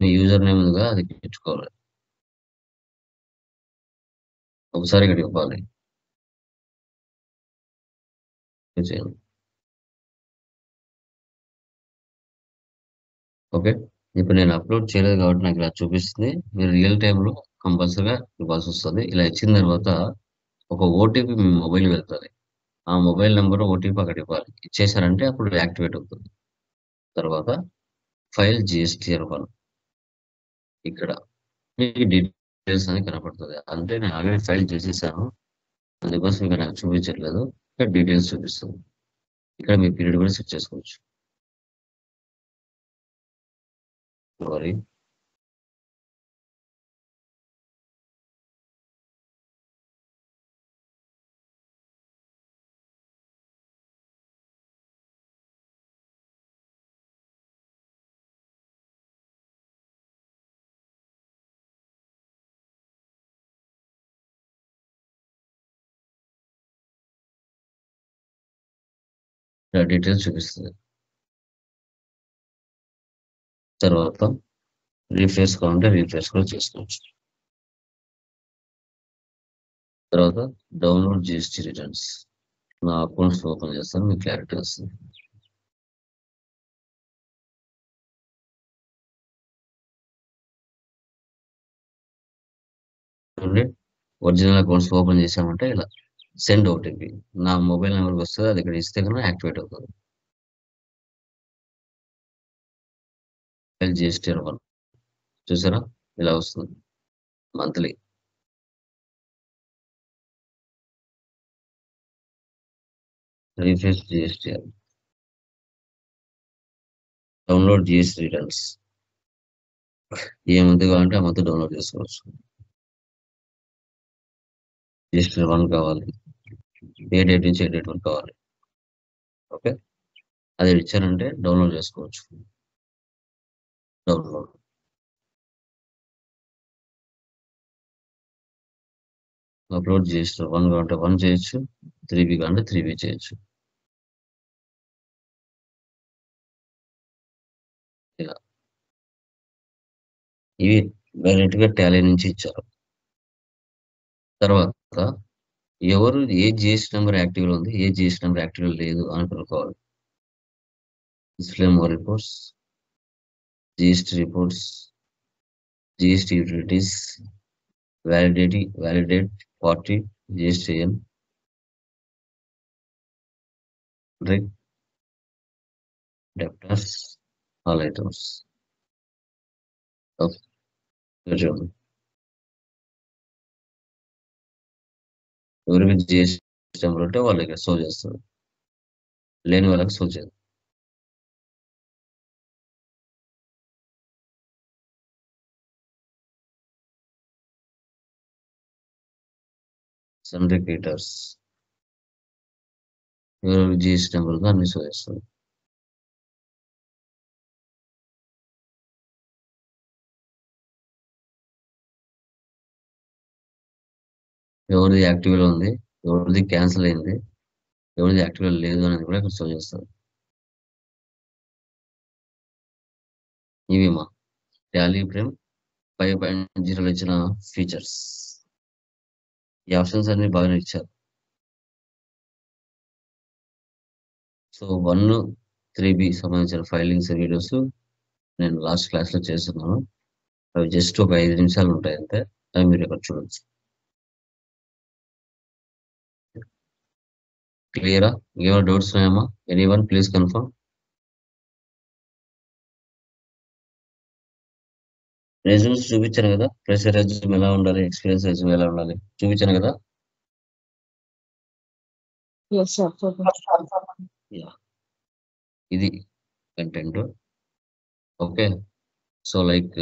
మీ యూజర్ నేమ్ ఉందిగా అది పెట్టుకోవాలి. ఒకసారి ఇక్కడ ఇవ్వాలి. చేయండి. ఓకే, ఇప్పుడు నేను అప్లోడ్ చేయలేదు కాబట్టి నాకు ఇలా చూపిస్తుంది. మీరు రియల్ టైంలో కంపల్సరీగా ఇవ్వాల్సి వస్తుంది. ఇలా ఇచ్చిన తర్వాత ఒక ఓటీపీ మీ మొబైల్ వెళ్తుంది. ఆ మొబైల్ నెంబర్ ఓటీపీ అక్కడ ఇవ్వాలి. ఇచ్చేసారంటే అప్పుడు యాక్టివేట్ అవుతుంది. తర్వాత ఫైల్ జిఎస్టిఆర్ 1 ఇక్కడ మీకు డీటెయిల్స్ అనేది కనపడుతుంది. అంటే నేను ఆల్రెడీ ఫైల్ చేసేసాను, అందుకోసం ఇక్కడ నాకు చూపించట్లేదు. ఇక్కడ డీటెయిల్స్ చూపిస్తుంది. ఇక్కడ మీ పీరియడ్ కూడా సెట్ చేసుకోవచ్చు. సారీ, ఇక్కడ డీటెయిల్స్ చూపిస్తుంది. తర్వాత రీఫ్రెష్ కావాలంటే రీఫ్రెష్ కూడా చేసుకోవచ్చు. తర్వాత డౌన్లోడ్ జిఎస్టి రిటర్న్స్. నా అకౌంట్స్ ఓపెన్ చేస్తాను, మీకు క్లారిటీ వస్తుంది. చూడండి, ఒరిజినల్ అకౌంట్స్ ఓపెన్ చేసామంటే ఇలా సెండ్ ఓటీపీ నా మొబైల్ నెంబర్కి వస్తుంది. అది ఇక్కడ ఇస్తే కన్నా యాక్టివేట్ అవుతుంది. ఫైల్ జిఎస్టిఆర్ 1 చూసారా ఇలా వస్తుంది monthly. Refresh GSTR, download GST returns. ఏ మంత్ కావాలంటే ఆ మంత్ డౌన్లోడ్ చేసుకోవచ్చు. జిఎస్టిఆర్ 1 కావాలి, ఏ డేట్ నుంచి ఏ డేట్ వరకు కావాలి. ఓకే, అది ఇచ్చారంటే డౌన్లోడ్ చేసుకోవచ్చు. డౌన్లోడ్ అప్లోడ్ జిఎస్టిఆర్ 1 కావాలంటే 1 చేయొచ్చు, 3B కావాలంటే 3B చేయొచ్చు. ఇలా ఇవి డైరెక్ట్గా టాలీ నుంచి ఇచ్చారు. తర్వాత ఎవరు ఏ జిఎస్టీ నెంబర్ యాక్టివ్లో ఉంది, ఏ జిఎస్టీ నెంబర్ యాక్టివ్లో లేదు అని కనుక్కోవాలి. Display more reports, GST reports, GST utilities, validate party, GSTN, direct debtors, all items. Okay. చూడండి. ఎవరికి జిఎస్టీ నెంబర్ ఉంటే వాళ్ళకి సో చేస్తారు, లేని వాళ్ళకి సో చేయదు. సన్ రిపీటర్స్ ఎవరికి జిఎస్టీ నెంబర్ ఉందో అన్ని సో చేస్తారు. ఎవరిది యాక్టివ్లో ఉంది, ఎవరిది క్యాన్సిల్ అయింది, ఎవరిది యాక్టివ్లో లేదు అనేది కూడా ఇక్కడ సో చేస్తారు. ఇవి మా టాలీ ప్రైమ్ 5.0 ఇచ్చిన ఫీచర్స్. ఈ ఆప్షన్స్ అన్ని బాగానే ఇచ్చారు. సో 1, 3B సంబంధించిన ఫైలింగ్స్ వీడియోస్ నేను లాస్ట్ క్లాస్లో చేస్తున్నాను. అవి జస్ట్ ఒక 5 నిమిషాలు ఉంటాయి అంతే, అవి మీరు ఇక్కడ చూడొచ్చు. క్లియరా? ఏమైనా డౌట్స్ ఉన్నాయమ్మా? Anyone please confirm. రెజ్యూమ్స్ చూపించాను కదా, ప్రెషర్ రెజ్యూమ్ ఎలా ఉండాలి, ఎక్స్పీరియన్స్ రెజ్యూమ్ ఎలా ఉండాలి చూపించాను కదా. Yes, sir. ఇది కంటెంట్. Okay, so like